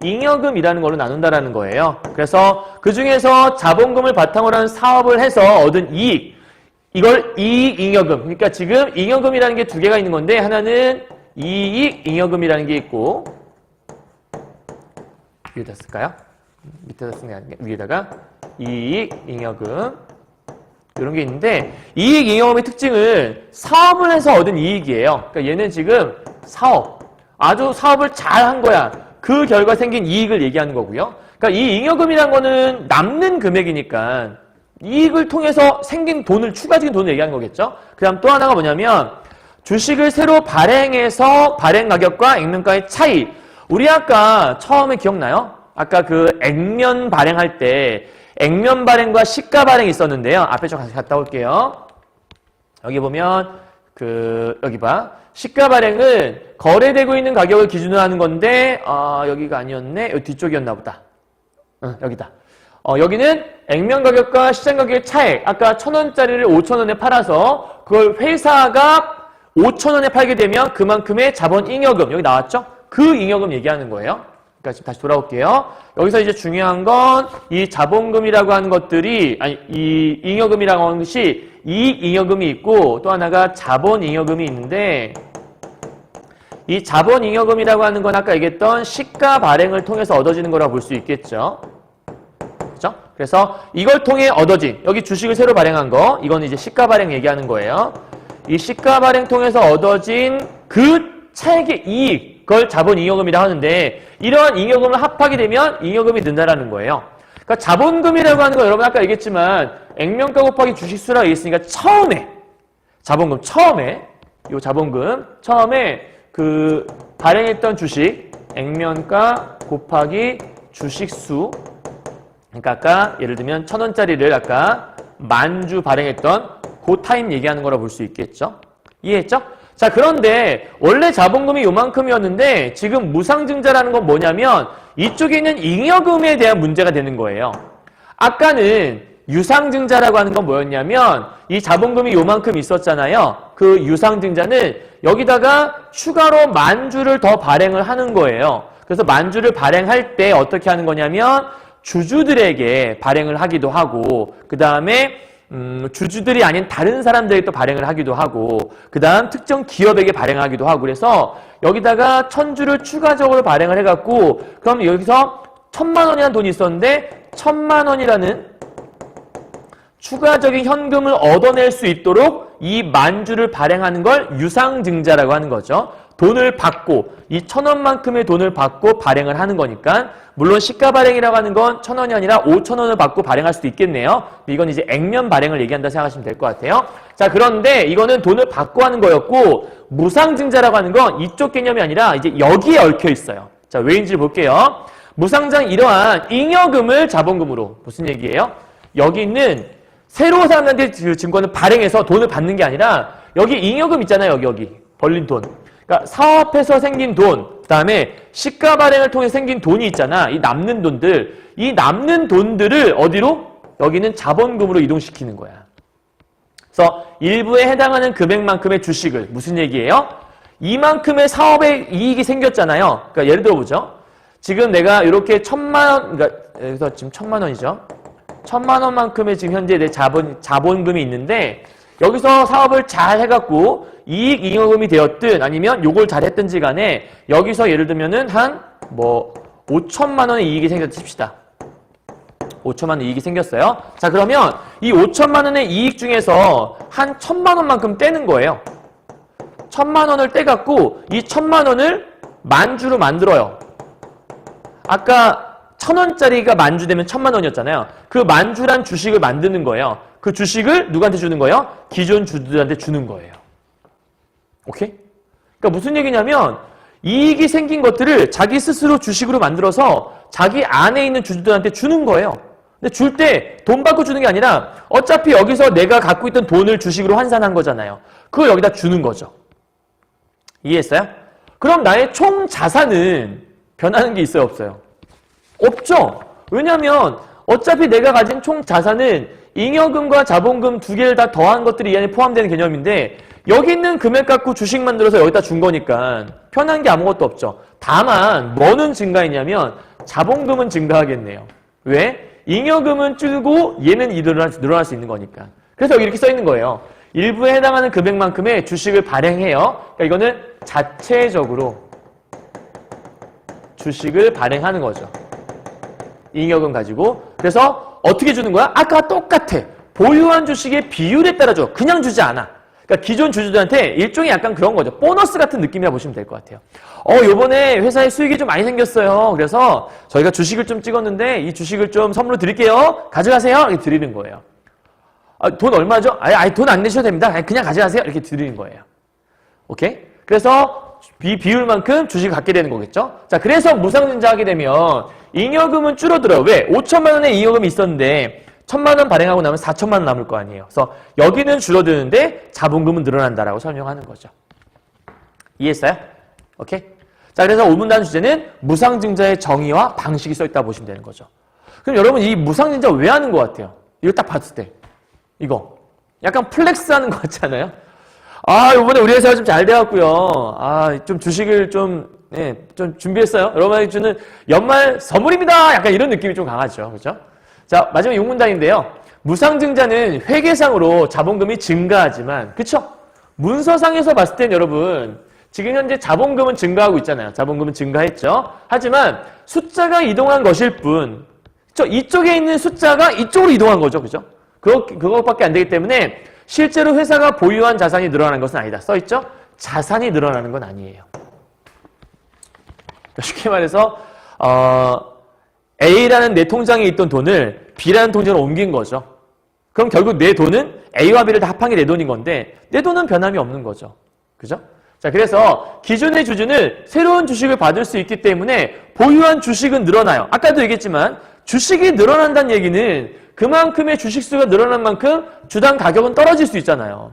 잉여금이라는 걸로 나눈다라는 거예요. 그래서 그 중에서 자본금을 바탕으로 한 사업을 해서 얻은 이익, 이걸 이익잉여금. 그러니까 지금 잉여금이라는 게 두 개가 있는 건데 하나는 이익잉여금이라는 게 있고 위에다 쓸까요? 밑에다 쓰는 게 아니라 위에다가 이익잉여금 이런 게 있는데 이익잉여금의 특징은 사업을 해서 얻은 이익이에요. 그러니까 얘는 지금 사업, 아주 사업을 잘 한 거야. 그 결과 생긴 이익을 얘기하는 거고요. 그러니까 이 잉여금이란 거는 남는 금액이니까 이익을 통해서 생긴 돈을 추가적인 돈을 얘기하는 거겠죠. 그 다음 또 하나가 뭐냐면 주식을 새로 발행해서 발행 가격과 액면가의 차이. 우리 아까 처음에 기억나요? 아까 그 액면 발행할 때 액면 발행과 시가 발행이 있었는데요. 앞에 좀 갔다 올게요. 여기 보면 여기 봐. 시가 발행은 거래되고 있는 가격을 기준으로 하는 건데 여기가 아니었네. 여기 뒤쪽이었나 보다. 여기다. 여기는 액면 가격과 시장 가격의 차액. 아까 1,000원짜리를 5,000원에 팔아서 그걸 회사가 5,000원에 팔게 되면 그만큼의 자본 잉여금. 여기 나왔죠? 그 잉여금 얘기하는 거예요. 그러니까 지금 다시 돌아올게요. 여기서 이제 중요한 건 이 자본금이라고 하는 것들이 이 잉여금이라고 하는 것이 이익잉여금이 있고 또 하나가 자본잉여금이 있는데 이 자본잉여금이라고 하는 건 아까 얘기했던 시가 발행을 통해서 얻어지는 거라고 볼 수 있겠죠. 그렇죠? 그래서 이걸 통해 얻어진 여기 주식을 새로 발행한 거 이건 이제 시가 발행 얘기하는 거예요. 이 시가 발행 통해서 얻어진 그 차액의 이익 그걸 자본잉여금이라고 하는데 이러한 잉여금을 합하게 되면 잉여금이 는다라는 거예요. 그러니까 자본금이라고 하는 거 여러분 아까 얘기했지만 액면가 곱하기 주식수라고 얘기했으니까 처음에 자본금 처음에 그 발행했던 주식 액면가 곱하기 주식수 그러니까 아까 예를 들면 1,000원짜리를 아까 10,000주 발행했던 그 타임 얘기하는 거라 볼 수 있겠죠? 이해했죠? 자, 그런데 원래 자본금이 요만큼이었는데 지금 무상증자라는 건 뭐냐면 이쪽에 있는 잉여금에 대한 문제가 되는 거예요. 아까는 유상증자라고 하는 건 뭐였냐면 이 자본금이 요만큼 있었잖아요. 그 유상증자는 여기다가 추가로 10,000주를 더 발행을 하는 거예요. 그래서 10,000주를 발행할 때 어떻게 하는 거냐면 주주들에게 발행을 하기도 하고 그 다음에 주주들이 아닌 다른 사람들에게 또 발행을 하기도 하고 그 다음 특정 기업에게 발행하기도 하고 그래서 여기다가 1,000주를 추가적으로 발행을 해갖고 그럼 여기서 1,000,000원이라는 돈이 있었는데 1,000,000원이라는 추가적인 현금을 얻어낼 수 있도록 이 10,000주를 발행하는 걸 유상증자라고 하는 거죠. 돈을 받고 이 1,000원만큼의 돈을 받고 발행을 하는 거니까 물론 시가 발행이라고 하는 건 1,000원이 아니라 5,000원을 받고 발행할 수도 있겠네요. 이건 이제 액면 발행을 얘기한다 생각하시면 될 것 같아요. 자, 그런데 이거는 돈을 받고 하는 거였고 무상증자라고 하는 건 이쪽 개념이 아니라 이제 여기에 얽혀 있어요. 자, 왜인지 볼게요. 무상증자는 이러한 잉여금을 자본금으로 무슨 얘기예요? 여기 있는 새로 사람한테 그 증권을 발행해서 돈을 받는 게 아니라 여기 잉여금 있잖아요. 여기 벌린 돈. 그러니까 사업해서 생긴 돈, 그 다음에 시가 발행을 통해 생긴 돈이 있잖아. 이 남는 돈들. 이 남는 돈들을 어디로? 여기는 자본금으로 이동시키는 거야. 그래서 일부에 해당하는 금액만큼의 주식을 무슨 얘기예요? 이만큼의 사업에 이익이 생겼잖아요. 그러니까 예를 들어 보죠. 지금 내가 이렇게 1,000만 원, 그러니까 여기서 지금 1,000만 원이죠. 1,000만 원만큼의 지금 현재 내 자본금이 있는데 여기서 사업을 잘 해갖고 이익 잉여금이 되었든 아니면 요걸 잘 했든지 간에 여기서 예를 들면은 한 뭐 5천만 원의 이익이 생겼다 칩시다. 5천만 원 이익이 생겼어요. 자, 그러면 이 5천만 원의 이익 중에서 한 1,000만 원만큼 떼는 거예요. 1,000만 원을 떼갖고 이 1,000만 원을 만주로 만들어요. 아까 1,000원짜리가 만주 되면 1,000만 원이었잖아요. 그 만주란 주식을 만드는 거예요. 그 주식을 누구한테 주는 거예요? 기존 주주들한테 주는 거예요. 오케이? 그러니까 무슨 얘기냐면 이익이 생긴 것들을 자기 스스로 주식으로 만들어서 자기 안에 있는 주주들한테 주는 거예요. 근데 줄 때 돈 받고 주는 게 아니라 어차피 여기서 내가 갖고 있던 돈을 주식으로 환산한 거잖아요. 그걸 여기다 주는 거죠. 이해했어요? 그럼 나의 총 자산은 변하는 게 있어요, 없어요? 없죠. 왜냐하면 어차피 내가 가진 총 자산은 잉여금과 자본금 두 개를 다 더한 것들이 이 안에 포함되는 개념인데 여기 있는 금액 갖고 주식 만들어서 여기다 준 거니까 편한 게 아무것도 없죠. 다만 뭐는 증가했냐면 자본금은 증가하겠네요. 왜? 잉여금은 줄고 얘는 늘어날 수 있는 거니까. 그래서 여기 이렇게 써 있는 거예요. 일부에 해당하는 금액만큼의 주식을 발행해요. 그러니까 이거는 자체적으로 주식을 발행하는 거죠. 잉여금 가지고. 그래서 어떻게 주는 거야? 아까 똑같아. 보유한 주식의 비율에 따라 줘. 그냥 주지 않아. 그러니까 기존 주주들한테 일종의 약간 그런 거죠. 보너스 같은 느낌이라 보시면 될 것 같아요. 요번에 회사에 수익이 좀 많이 생겼어요. 그래서 저희가 주식을 좀 찍었는데 이 주식을 좀 선물로 드릴게요. 가져가세요. 이렇게 드리는 거예요. 돈 얼마죠? 돈 안 내셔도 됩니다. 그냥 가져가세요. 이렇게 드리는 거예요. 오케이? 그래서 비율만큼 주식을 갖게 되는 거겠죠? 자, 그래서 무상증자 하게 되면 잉여금은 줄어들어요. 왜? 5천만 원의 잉여금이 있었는데 1,000만 원 발행하고 나면 4천만 원 남을 거 아니에요. 그래서 여기는 줄어드는데 자본금은 늘어난다라고 설명하는 거죠. 이해했어요? 오케이? 자, 그래서 오문단 주제는 무상증자의 정의와 방식이 써있다 보시면 되는 거죠. 그럼 여러분 이 무상증자 왜 하는 것 같아요? 이거 딱 봤을 때. 이거. 약간 플렉스 하는 것 같잖아요? 이번에 우리 회사가 좀 잘 돼갖고요. 좀 주식을 좀 준비했어요. 여러분에게 주는 연말 선물입니다. 약간 이런 느낌이 좀 강하죠. 그죠? 자, 마지막 6문단인데요. 무상증자는 회계상으로 자본금이 증가하지만, 그쵸? 문서상에서 봤을 땐 여러분, 지금 현재 자본금은 증가하고 있잖아요. 자본금은 증가했죠. 하지만 숫자가 이동한 것일 뿐, 그쵸? 이쪽에 있는 숫자가 이쪽으로 이동한 거죠. 그죠? 그것밖에 안 되기 때문에 실제로 회사가 보유한 자산이 늘어나는 것은 아니다. 써있죠? 자산이 늘어나는 건 아니에요. 쉽게 말해서 A라는 내 통장에 있던 돈을 B라는 통장으로 옮긴 거죠. 그럼 결국 내 돈은 A와 B를 다 합한 게 내 돈인 건데 내 돈은 변함이 없는 거죠. 그죠? 자, 그래서 기존의 주주는 새로운 주식을 받을 수 있기 때문에 보유한 주식은 늘어나요. 아까도 얘기했지만 주식이 늘어난다는 얘기는 그만큼의 주식수가 늘어난 만큼 주당 가격은 떨어질 수 있잖아요.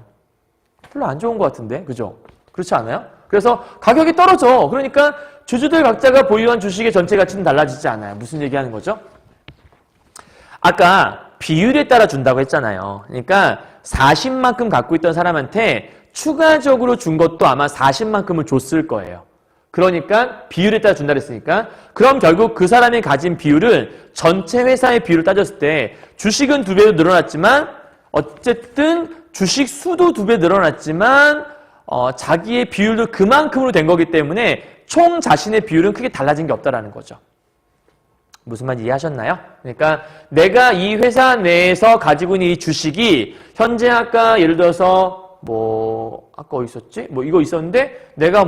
별로 안 좋은 것 같은데, 그죠? 그렇지 않아요? 그래서 가격이 떨어져. 그러니까 주주들 각자가 보유한 주식의 전체 가치는 달라지지 않아요. 무슨 얘기하는 거죠? 아까 비율에 따라 준다고 했잖아요. 그러니까 40만큼 갖고 있던 사람한테 추가적으로 준 것도 아마 40만큼을 줬을 거예요. 그러니까 비율에 따라 준다 그랬으니까 그럼 결국 그 사람이 가진 비율은 전체 회사의 비율을 따졌을 때 주식은 2배로 늘어났지만 어쨌든 주식 수도 2배 늘어났지만 자기의 비율도 그만큼으로 된 거기 때문에 총 자신의 비율은 크게 달라진 게 없다라는 거죠. 무슨 말인지 이해하셨나요? 그러니까 내가 이 회사 내에서 가지고 있는 이 주식이 현재 아까 예를 들어서 아까 어디 있었지? 이거 있었는데 내가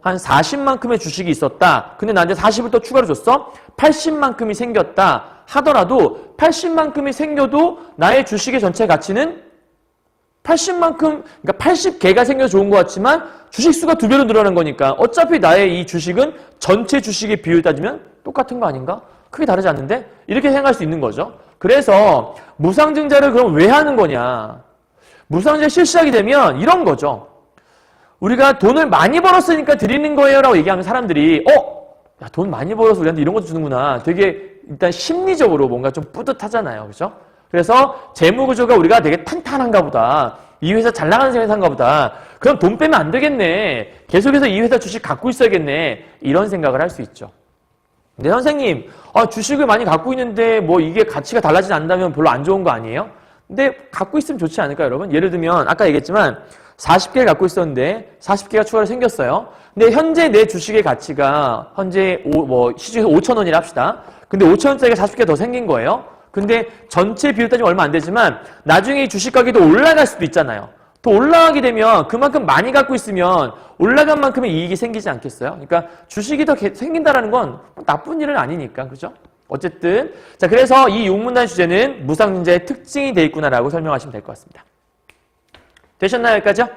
한 40만큼의 주식이 있었다. 근데 나한테 40을 또 추가로 줬어? 80만큼이 생겼다 하더라도 80만큼이 생겨도 나의 주식의 전체 가치는 80만큼, 그러니까 80개가 생겨서 좋은 것 같지만 주식수가 2배로 늘어난 거니까 어차피 나의 이 주식은 전체 주식의 비율 따지면 똑같은 거 아닌가? 크게 다르지 않는데? 이렇게 생각할 수 있는 거죠. 그래서 무상증자를 그럼 왜 하는 거냐? 무상증자 실시하게 되면 이런 거죠. 우리가 돈을 많이 벌었으니까 드리는 거예요 라고 얘기하면 사람들이 야, 돈 많이 벌어서 우리한테 이런 것도 주는구나. 되게 일단 심리적으로 뭔가 좀 뿌듯하잖아요. 그렇죠? 그래서 재무구조가 우리가 되게 탄탄한가 보다. 이 회사 잘 나가는 회사인가 보다. 그럼 돈 빼면 안 되겠네. 계속해서 이 회사 주식 갖고 있어야겠네. 이런 생각을 할 수 있죠. 근데 선생님, 주식을 많이 갖고 있는데 뭐 이게 가치가 달라지지 않는다면 별로 안 좋은 거 아니에요? 근데 갖고 있으면 좋지 않을까요, 여러분? 예를 들면 아까 얘기했지만 40개를 갖고 있었는데 40개가 추가로 생겼어요. 근데 현재 내 주식의 가치가 현재 시중에서 5,000원이라 합시다. 근데 5,000원짜리가 40개 더 생긴 거예요. 근데 전체 비율 따지면 얼마 안 되지만 나중에 이 주식 가격이 더 올라갈 수도 있잖아요. 더 올라가게 되면 그만큼 많이 갖고 있으면 올라간 만큼의 이익이 생기지 않겠어요? 그러니까 주식이 더 생긴다라는 건 나쁜 일은 아니니까, 그죠? 어쨌든 자, 그래서 이 6문단 주제는 무상증자의 특징이 돼 있구나라고 설명하시면 될 것 같습니다. 되셨나요, 여기까지요?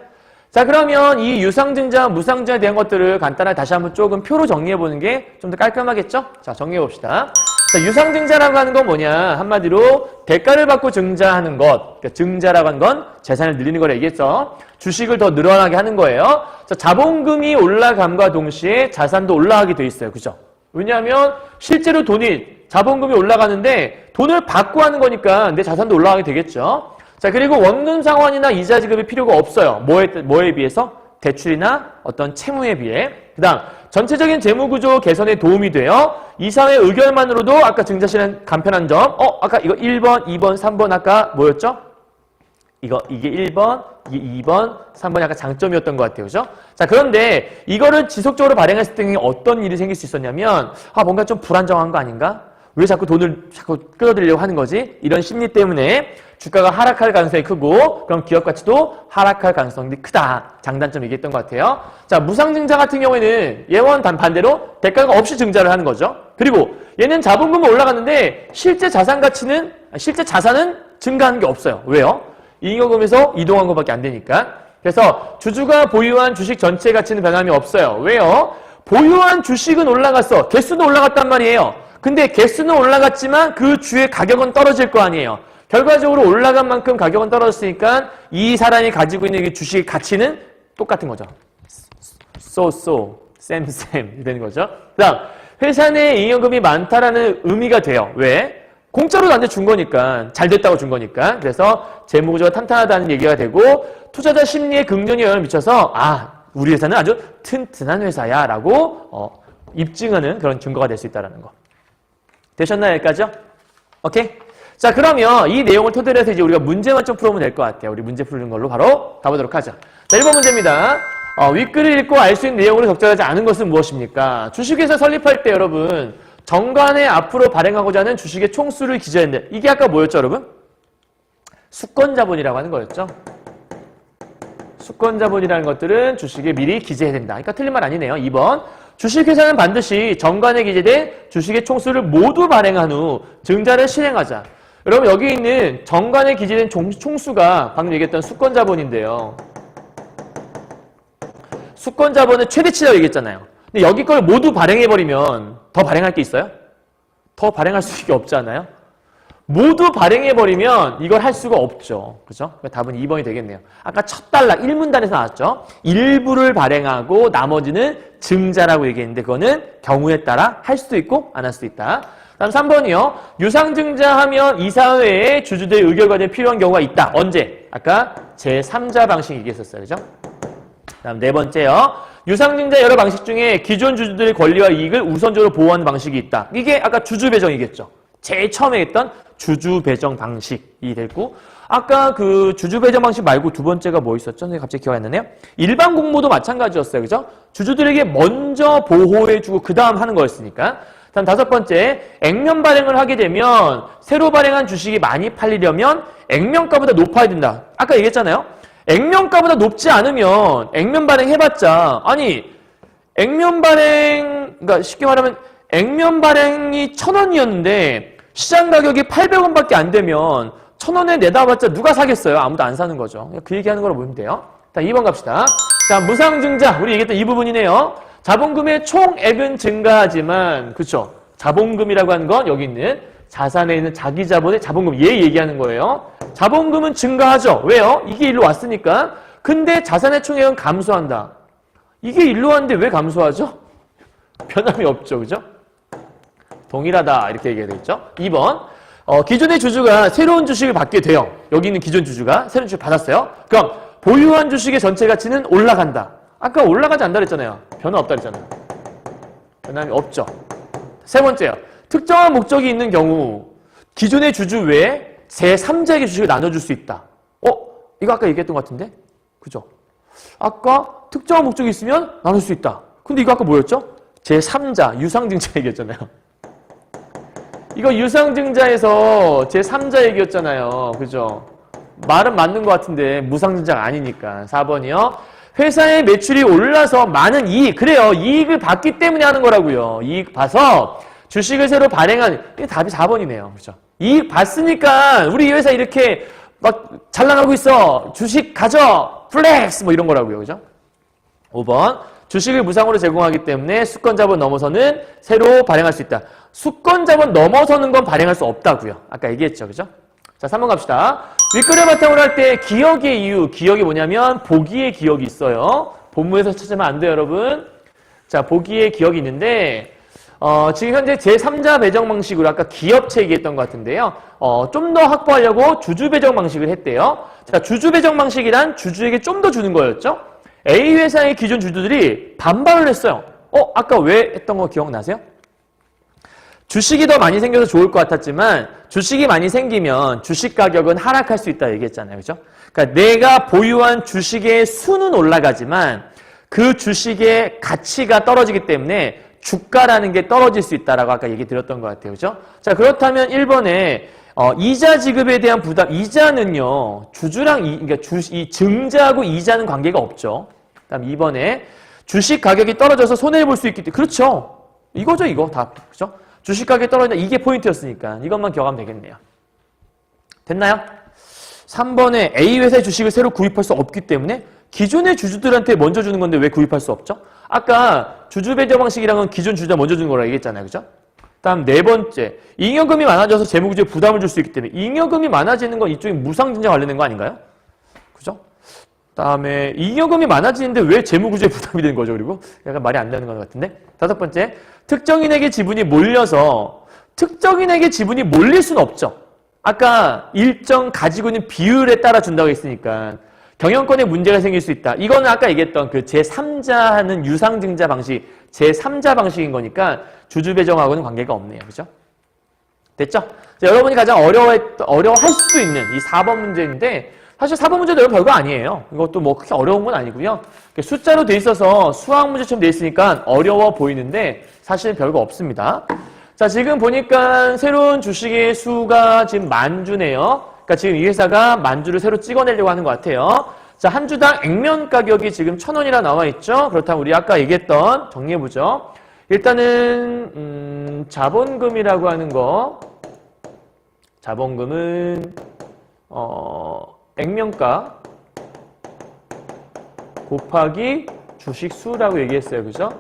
자, 그러면 이 유상증자, 무상증자에 대한 것들을 간단하게 다시 한번 조금 표로 정리해보는 게 좀 더 깔끔하겠죠? 자, 정리해봅시다. 자, 유상증자라고 하는 건 뭐냐? 한마디로 대가를 받고 증자하는 것. 그러니까 증자라고 하는 건 재산을 늘리는 거라 얘기했죠. 주식을 더 늘어나게 하는 거예요. 자, 자본금이 올라감과 동시에 자산도 올라가게 돼 있어요. 그죠? 왜냐하면 실제로 자본금이 올라가는데 돈을 받고 하는 거니까 내 자산도 올라가게 되겠죠. 자, 그리고 원금 상환이나 이자 지급이 필요가 없어요. 뭐에 비해서? 대출이나 어떤 채무에 비해. 그 다음, 전체적인 재무구조 개선에 도움이 돼요. 이사회 의결만으로도 아까 증자시는 간편한 점. 아까 이거 1번, 2번, 3번 아까 뭐였죠? 이게 1번, 이게 2번, 3번이 아까 장점이었던 것 같아요. 그죠? 자, 그런데 이거를 지속적으로 발행했을 때 어떤 일이 생길 수 있었냐면, 뭔가 좀 불안정한 거 아닌가? 왜 자꾸 돈을 자꾸 끌어들이려고 하는 거지? 이런 심리 때문에 주가가 하락할 가능성이 크고 그럼 기업 가치도 하락할 가능성이 크다. 장단점 얘기했던 것 같아요. 자, 무상증자 같은 경우에는 얘와는 반대로 대가가 없이 증자를 하는 거죠. 그리고 얘는 자본금은 올라갔는데 실제 자산은 증가하는 게 없어요. 왜요? 잉여금에서 이동한 것밖에 안 되니까. 그래서 주주가 보유한 주식 전체 가치는 변함이 없어요. 왜요? 보유한 주식은 올라갔어. 개수는 올라갔단 말이에요. 근데 개수는 올라갔지만 그 주의 가격은 떨어질 거 아니에요. 결과적으로 올라간 만큼 가격은 떨어졌으니까 이 사람이 가지고 있는 이 주식의 가치는 똑같은 거죠. same 되는 거죠. 그 다음, 회사 내 잉여금이 많다라는 의미가 돼요. 왜? 공짜로 나한테 준 거니까, 잘 됐다고 준 거니까. 그래서 재무구조가 탄탄하다는 얘기가 되고 투자자 심리에 긍정의 영향을 미쳐서 우리 회사는 아주 튼튼한 회사야 라고 입증하는 그런 증거가 될 수 있다는 거. 되셨나요, 여기까지요? 오케이? 자, 그러면 이 내용을 토대로 해서 이제 우리가 문제만 좀 풀어보면 될 것 같아요. 우리 문제 푸는 걸로 바로 가보도록 하죠. 자, 1번 문제입니다. 윗글을 읽고 알 수 있는 내용으로 적절하지 않은 것은 무엇입니까? 주식회사 설립할 때 여러분, 정관에 앞으로 발행하고자 하는 주식의 총수를 기재했는데, 이게 아까 뭐였죠, 여러분? 수권자본이라고 하는 거였죠. 수권자본이라는 것들은 주식에 미리 기재해야 된다. 그러니까 틀린 말 아니네요. 2번. 주식회사는 반드시 정관에 기재된 주식의 총수를 모두 발행한 후 증자를 실행하자. 여러분, 여기 있는 정관에 기재된 총수가 방금 얘기했던 수권자본인데요. 수권자본은 최대치라고 얘기했잖아요. 근데 여기 걸 모두 발행해버리면 더 발행할 게 있어요? 더 발행할 수가 없잖아요. 모두 발행해버리면 이걸 할 수가 없죠. 그죠? 답은 2번이 되겠네요. 아까 첫 단락 1문단에서 나왔죠. 일부를 발행하고 나머지는 증자라고 얘기했는데 그거는 경우에 따라 할 수도 있고 안 할 수도 있다. 다음 3번이요. 유상증자하면 이사회의 주주들의 의결과정이 필요한 경우가 있다. 언제? 아까 제3자 방식 얘기했었어요. 그죠? 다음 4번째요. 유상증자 여러 방식 중에 기존 주주들의 권리와 이익을 우선적으로 보호하는 방식이 있다. 이게 아까 주주배정이겠죠. 제일 처음에 했던 주주배정 방식이 됐고, 아까 그 주주배정 방식 말고 두 번째가 뭐 있었죠? 갑자기 기억이 안 나네요. 일반 공모도 마찬가지였어요. 그죠? 주주들에게 먼저 보호해주고 그 다음 하는 거였으니까. 다음 5번째, 액면 발행을 하게 되면 새로 발행한 주식이 많이 팔리려면 액면가보다 높아야 된다. 아까 얘기했잖아요. 액면가보다 높지 않으면 액면 발행 해봤자, 액면 발행, 그러니까 쉽게 말하면 액면 발행이 1,000원이었는데 시장 가격이 800원밖에 안 되면 1,000원에 내다봤자 누가 사겠어요? 아무도 안 사는 거죠. 그 얘기하는 거로 보면 돼요. 자, 2번 갑시다. 자, 무상증자. 우리 얘기했던 이 부분이네요. 자본금의 총액은 증가하지만, 그쵸? 자본금이라고 하는 건 여기 있는 자산에 있는 자기 자본의 자본금. 얘 얘기하는 거예요. 자본금은 증가하죠. 왜요? 이게 일로 왔으니까. 근데 자산의 총액은 감소한다. 이게 일로 왔는데 왜 감소하죠? 변함이 없죠. 그죠? 동일하다. 이렇게 얘기가 되겠죠. 2번. 기존의 주주가 새로운 주식을 받게 돼요. 여기 있는 기존 주주가 새로운 주식을 받았어요. 그럼 보유한 주식의 전체 가치는 올라간다. 아까 올라가지 않다 그랬잖아요. 변화 없다 그랬잖아요. 변함이 없죠. 세 번째요. 특정한 목적이 있는 경우 기존의 주주 외에 제3자에게 주식을 나눠줄 수 있다. 이거 아까 얘기했던 것 같은데? 그죠? 아까 특정한 목적이 있으면 나눌 수 있다. 근데 이거 아까 뭐였죠? 제3자, 유상증자 얘기였잖아요. 이거 유상증자에서 제3자 얘기였잖아요. 그죠? 말은 맞는 것 같은데 무상증자가 아니니까. 4번이요. 회사의 매출이 올라서 많은 이익, 그래요. 이익을 받기 때문에 하는 거라고요. 이익 봐서 주식을 새로 발행한, 이게 답이 4번이네요. 그죠? 이익 봤으니까 우리 이 회사 이렇게 막 잘 나가고 있어. 주식 가져. 플렉스 뭐 이런 거라고요. 그죠? 5번. 주식을 무상으로 제공하기 때문에 수권자본 넘어서는 새로 발행할 수 있다. 수권자본 넘어서는 건 발행할 수 없다고요. 아까 얘기했죠. 그죠? 자, 3번 갑시다. 윗글을 바탕으로 할 때 기억의 이유. 기억이 뭐냐면 보기의 기억이 있어요. 본문에서 찾으면 안 돼요, 여러분. 자, 보기의 기억이 있는데 지금 현재 제3자 배정 방식으로 아까 기업체 얘기했던 것 같은데요. 좀 더 확보하려고 주주 배정 방식을 했대요. 자, 주주 배정 방식이란 주주에게 좀 더 주는 거였죠. A 회사의 기존 주주들이 반발을 했어요. 아까 왜 했던 거 기억나세요? 주식이 더 많이 생겨서 좋을 것 같았지만 주식이 많이 생기면 주식 가격은 하락할 수 있다 얘기했잖아요. 그죠? 그러니까 내가 보유한 주식의 수는 올라가지만 그 주식의 가치가 떨어지기 때문에 주가라는 게 떨어질 수 있다라고 아까 얘기 드렸던 것 같아요. 그죠? 자, 그렇다면 1번에 이자 지급에 대한 부담, 이자는요, 주주랑, 그러니까 이 증자하고 이자는 관계가 없죠. 다음 2번에 주식 가격이 떨어져서 손해를 볼 수 있기 때문에, 그렇죠. 이거죠, 이거 다. 그죠? 주식 가격이 떨어진다. 이게 포인트였으니까. 이것만 기억하면 되겠네요. 됐나요? 3번에 A 회사의 주식을 새로 구입할 수 없기 때문에 기존의 주주들한테 먼저 주는 건데 왜 구입할 수 없죠? 아까 주주 배정 방식이란 건 기존 주주가 먼저 주는 거라고 얘기했잖아요. 그죠? 다음 4번째. 잉여금이 많아져서 재무구조에 부담을 줄 수 있기 때문에 잉여금이 많아지는 건 이쪽이 무상증자 관련된 거 아닌가요? 그죠? 다음에 잉여금이 많아지는데 왜 재무구조에 부담이 되는 거죠? 그리고 약간 말이 안 되는 것 같은데. 5번째. 특정인에게 지분이 몰려서 특정인에게 지분이 몰릴 수는 없죠. 아까 일정 가지고 있는 비율에 따라 준다고 했으니까 경영권에 문제가 생길 수 있다. 이거는 아까 얘기했던 그 제3자 하는 유상증자 방식, 제3자 방식인 거니까 주주 배정하고는 관계가 없네요. 그죠? 됐죠? 자, 여러분이 가장 어려워할 수도 있는 이 4번 문제인데 사실 4번 문제도 별거 아니에요. 이것도 뭐 그렇게 어려운 건 아니고요. 숫자로 돼 있어서 수학 문제처럼 돼 있으니까 어려워 보이는데 사실 별거 없습니다. 자, 지금 보니까 새로운 주식의 수가 지금 10,000주네요. 그러니까 지금 이 회사가 10,000주를 새로 찍어내려고 하는 것 같아요. 자, 한 주당 액면 가격이 지금 1,000원이라 나와 있죠. 그렇다면 우리 아까 얘기했던 정리해보죠. 일단은 자본금이라고 하는 거, 자본금은 액면가 곱하기 주식수라고 얘기했어요. 그죠?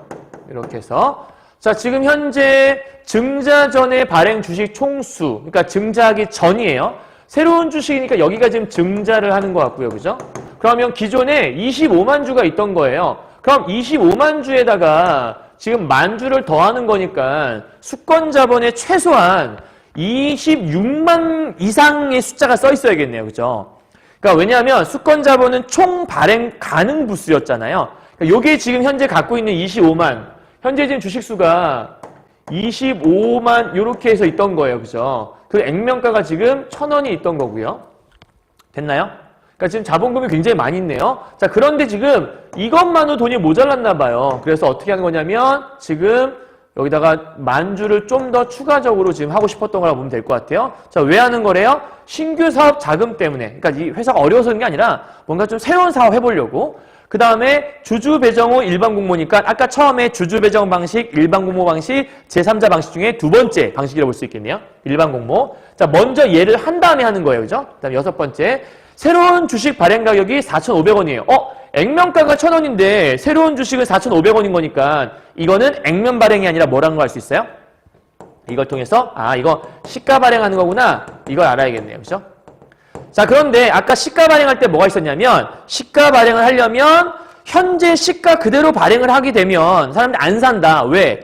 이렇게 해서 자, 지금 현재 증자 전에 발행 주식 총수, 그러니까 증자하기 전이에요. 새로운 주식이니까 여기가 지금 증자를 하는 것 같고요. 그죠? 그러면 기존에 25만 주가 있던 거예요. 그럼 25만 주에다가 지금 10,000주를 더하는 거니까 수권 자본에 최소한 26만 이상의 숫자가 써 있어야겠네요. 그죠? 그러니까 왜냐하면 수권 자본은 총 발행 가능 부수였잖아요. 그러니까 요게 지금 현재 갖고 있는 25만, 현재 지금 주식수가 25만 요렇게 해서 있던 거예요. 그죠? 그 액면가가 지금 1,000원이 있던 거고요. 됐나요? 그러니까 지금 자본금이 굉장히 많이 있네요. 자, 그런데 지금 이것만으로 돈이 모자랐나 봐요. 그래서 어떻게 하는 거냐면 지금 여기다가 10,000주를 좀 더 추가적으로 지금 하고 싶었던 거라고 보면 될 것 같아요. 자, 왜 하는 거래요? 신규 사업 자금 때문에. 그러니까 이 회사가 어려워서 그런 게 아니라 뭔가 좀 새로운 사업 해보려고. 그 다음에 주주 배정 후 일반 공모니까 아까 처음에 주주 배정 방식, 일반 공모 방식, 제3자 방식 중에 두 번째 방식이라고 볼 수 있겠네요. 일반 공모. 자, 먼저 얘를 한 다음에 하는 거예요. 그죠? 그 다음에 6번째. 새로운 주식 발행 가격이 4,500원이에요. 액면가가 1,000원인데 새로운 주식은 4,500원인 거니까 이거는 액면 발행이 아니라 뭐라는 걸 알 수 있어요? 이걸 통해서 이거 시가 발행하는 거구나. 이걸 알아야겠네요. 그죠? 자, 그런데 아까 시가 발행할 때 뭐가 있었냐면 시가 발행을 하려면 현재 시가 그대로 발행을 하게 되면 사람들이 안 산다. 왜?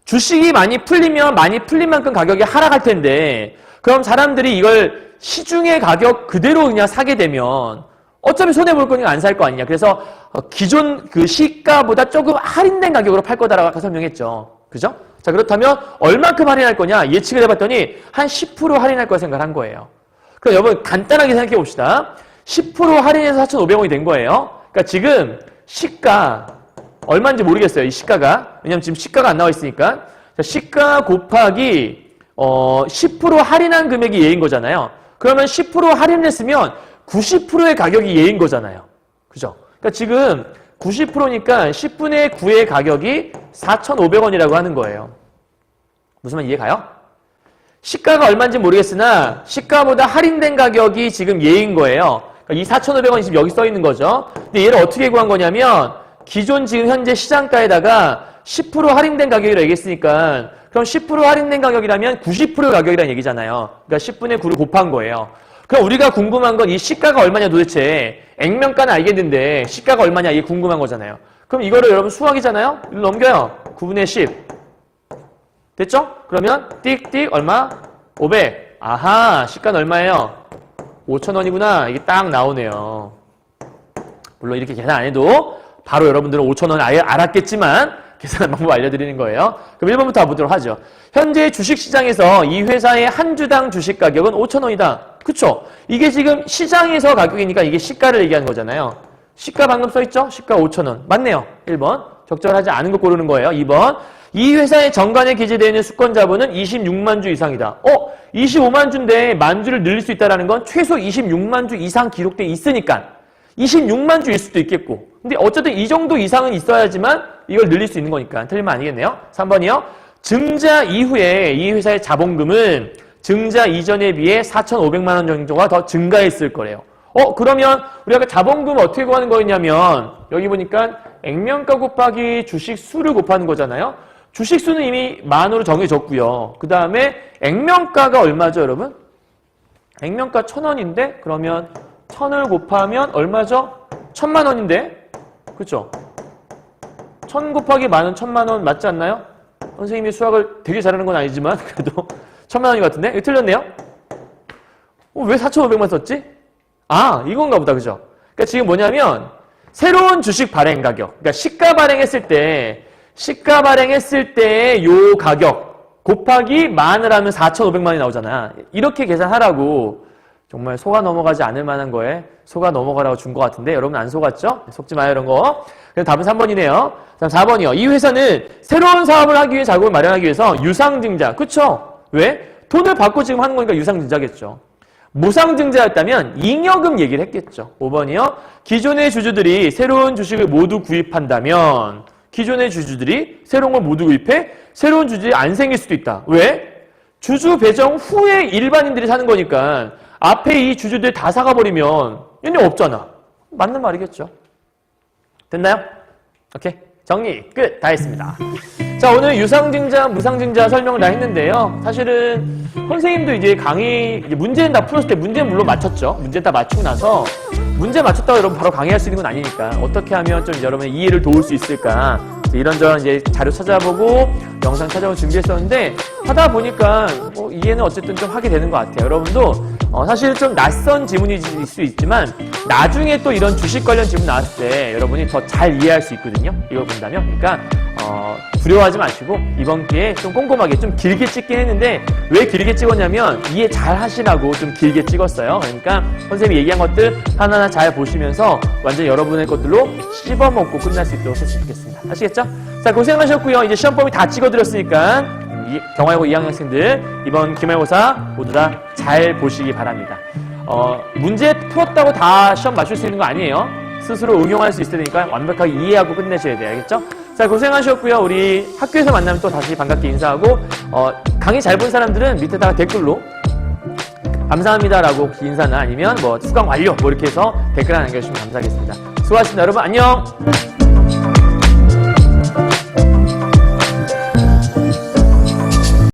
주식이 많이 풀리면 많이 풀린 만큼 가격이 하락할 텐데 그럼 사람들이 이걸 시중의 가격 그대로 그냥 사게 되면 어차피 손해볼 거니까 안 살 거 아니냐. 그래서 기존 그 시가보다 조금 할인된 가격으로 팔 거다라고 아까 설명했죠. 그죠? 자, 자, 그렇다면 얼만큼 할인할 거냐? 예측을 해봤더니 한 10% 할인할 거라 생각한 거예요. 그럼 여러분 간단하게 생각해 봅시다. 10% 할인해서 4,500원이 된 거예요. 그러니까 지금 시가 얼마인지 모르겠어요. 이 시가가. 왜냐면 지금 시가가 안 나와 있으니까. 자, 시가 곱하기 10% 할인한 금액이 얘인 거잖아요. 그러면 10% 할인을 했으면 90%의 가격이 얘인 거잖아요. 그죠? 그러니까 지금 90%니까 10분의 9의 가격이 4,500원이라고 하는 거예요. 무슨 말 이해가요? 시가가 얼마인지 모르겠으나 시가보다 할인된 가격이 지금 얘인 거예요. 그러니까 이 4,500원이 지금 여기 써 있는 거죠. 근데 얘를 어떻게 구한 거냐면 기존 지금 현재 시장가에다가 10% 할인된 가격이라고 얘기했으니까 그럼 10% 할인된 가격이라면 90%의 가격이라는 얘기잖아요. 그러니까 10분의 9를 곱한 거예요. 그럼 우리가 궁금한 건 이 시가가 얼마냐 도대체. 액면가는 알겠는데 시가가 얼마냐 이게 궁금한 거잖아요. 그럼 이거를 여러분 수학이잖아요. 이로 넘겨요. 9분의 10. 됐죠? 그러면 띡띡 얼마? 500. 아하, 시가는 얼마예요? 5,000원이구나. 이게 딱 나오네요. 물론 이렇게 계산 안 해도 바로 여러분들은 5,000원 아예 알았겠지만 계산 방법 알려드리는 거예요. 그럼 1번부터 가보도록 하죠. 현재 주식시장에서 이 회사의 한 주당 주식 가격은 5,000원이다. 그쵸? 이게 지금 시장에서 가격이니까 이게 시가를 얘기하는 거잖아요. 시가 방금 써있죠? 시가 5,000원. 맞네요. 1번. 적절하지 않은 거 고르는 거예요. 2번. 이 회사의 정관에 기재되어 있는 수권 자본은 26만 주 이상이다. 25만 주인데 만 주를 늘릴 수 있다는 건 최소 26만 주 이상 기록돼 있으니까 26만 주일 수도 있겠고. 근데 어쨌든 이 정도 이상은 있어야지만 이걸 늘릴 수 있는 거니까. 틀리면 아니겠네요. 3번이요. 증자 이후에 이 회사의 자본금은 증자 이전에 비해 4,500만 원 정도가 더 증가했을 거래요. 그러면 우리가 자본금 어떻게 구하는 거였냐면 여기 보니까 액면가 곱하기 주식 수를 곱하는 거잖아요. 주식 수는 이미 만으로 정해졌고요. 그 다음에 액면가가 얼마죠, 여러분? 액면가 1,000원인데 그러면 1,000을 곱하면 얼마죠? 1,000만 원인데, 그렇죠? 1,000 곱하기 만원 1,000만 원 맞지 않나요? 선생님이 수학을 되게 잘하는 건 아니지만 그래도 1,000만 원인 것 같은데? 이거 틀렸네요? 왜 4,500만 썼지? 아, 이건가 보다, 그죠? 그러니까 지금 뭐냐면 새로운 주식 발행 가격, 그러니까 시가 발행했을 때의 요 가격 곱하기 만을 하면 4,500만 원이 나오잖아. 이렇게 계산하라고 정말 속아 넘어가지 않을 만한 거에 속아 넘어가라고 준 것 같은데 여러분 안 속았죠? 속지 마요 이런 거. 그럼 답은 3번이네요. 다음 4번이요. 이 회사는 새로운 사업을 하기 위해 자금을 마련하기 위해서 유상증자. 그쵸? 왜? 돈을 받고 지금 하는 거니까 유상증자겠죠. 무상증자였다면 잉여금 얘기를 했겠죠. 5번이요. 기존의 주주들이 새로운 주식을 모두 구입한다면 기존의 주주들이 새로운 걸 모두 구입해 새로운 주주들이 안 생길 수도 있다. 왜? 주주 배정 후에 일반인들이 사는 거니까 앞에 이 주주들 다 사가버리면 얘네 없잖아. 맞는 말이겠죠. 됐나요? 오케이. 정리 끝. 다 했습니다. 자, 오늘 유상증자, 무상증자 설명을 다 했는데요. 사실은 선생님도 이제 강의, 문제는 다 풀었을 때 문제는 물론 맞췄죠. 문제 다 맞추고 나서 문제 맞췄다고 여러분 바로 강의할 수 있는 건 아니니까 어떻게 하면 좀 여러분의 이해를 도울 수 있을까. 이런저런 이제 자료 찾아보고 영상 찾아보고 준비했었는데 하다 보니까 이해는 어쨌든 좀 하게 되는 것 같아요. 여러분도 사실 좀 낯선 지문일 수 있지만 나중에 또 이런 주식 관련 지문 나왔을 때 여러분이 더 잘 이해할 수 있거든요. 이걸 본다면. 그러니까 두려워하지 마시고 이번 기회에 좀 꼼꼼하게 좀 길게 찍긴 했는데 왜 길게 찍었냐면 이해 잘 하시라고 좀 길게 찍었어요. 그러니까 선생님이 얘기한 것들 하나하나 잘 보시면서 완전 여러분의 것들로 씹어먹고 끝날 수 있도록 했으면 좋겠습니다. 아시겠죠? 자, 고생하셨고요. 이제 시험범위 다 찍어드렸으니까 경화여고 2학년 학생들 이번 기말고사 모두 다 잘 보시기 바랍니다. 문제 풀었다고 다 시험 맞출 수 있는 거 아니에요. 스스로 응용할 수 있어야 되니까 완벽하게 이해하고 끝내셔야 돼요. 알겠죠? 자, 고생하셨고요. 우리 학교에서 만나면 또 다시 반갑게 인사하고 강의 잘 본 사람들은 밑에다가 댓글로 감사합니다라고 혹시 인사나 아니면 수강 완료 이렇게 해서 댓글 하나 남겨주시면 감사하겠습니다. 수고하셨습니다. 여러분 안녕.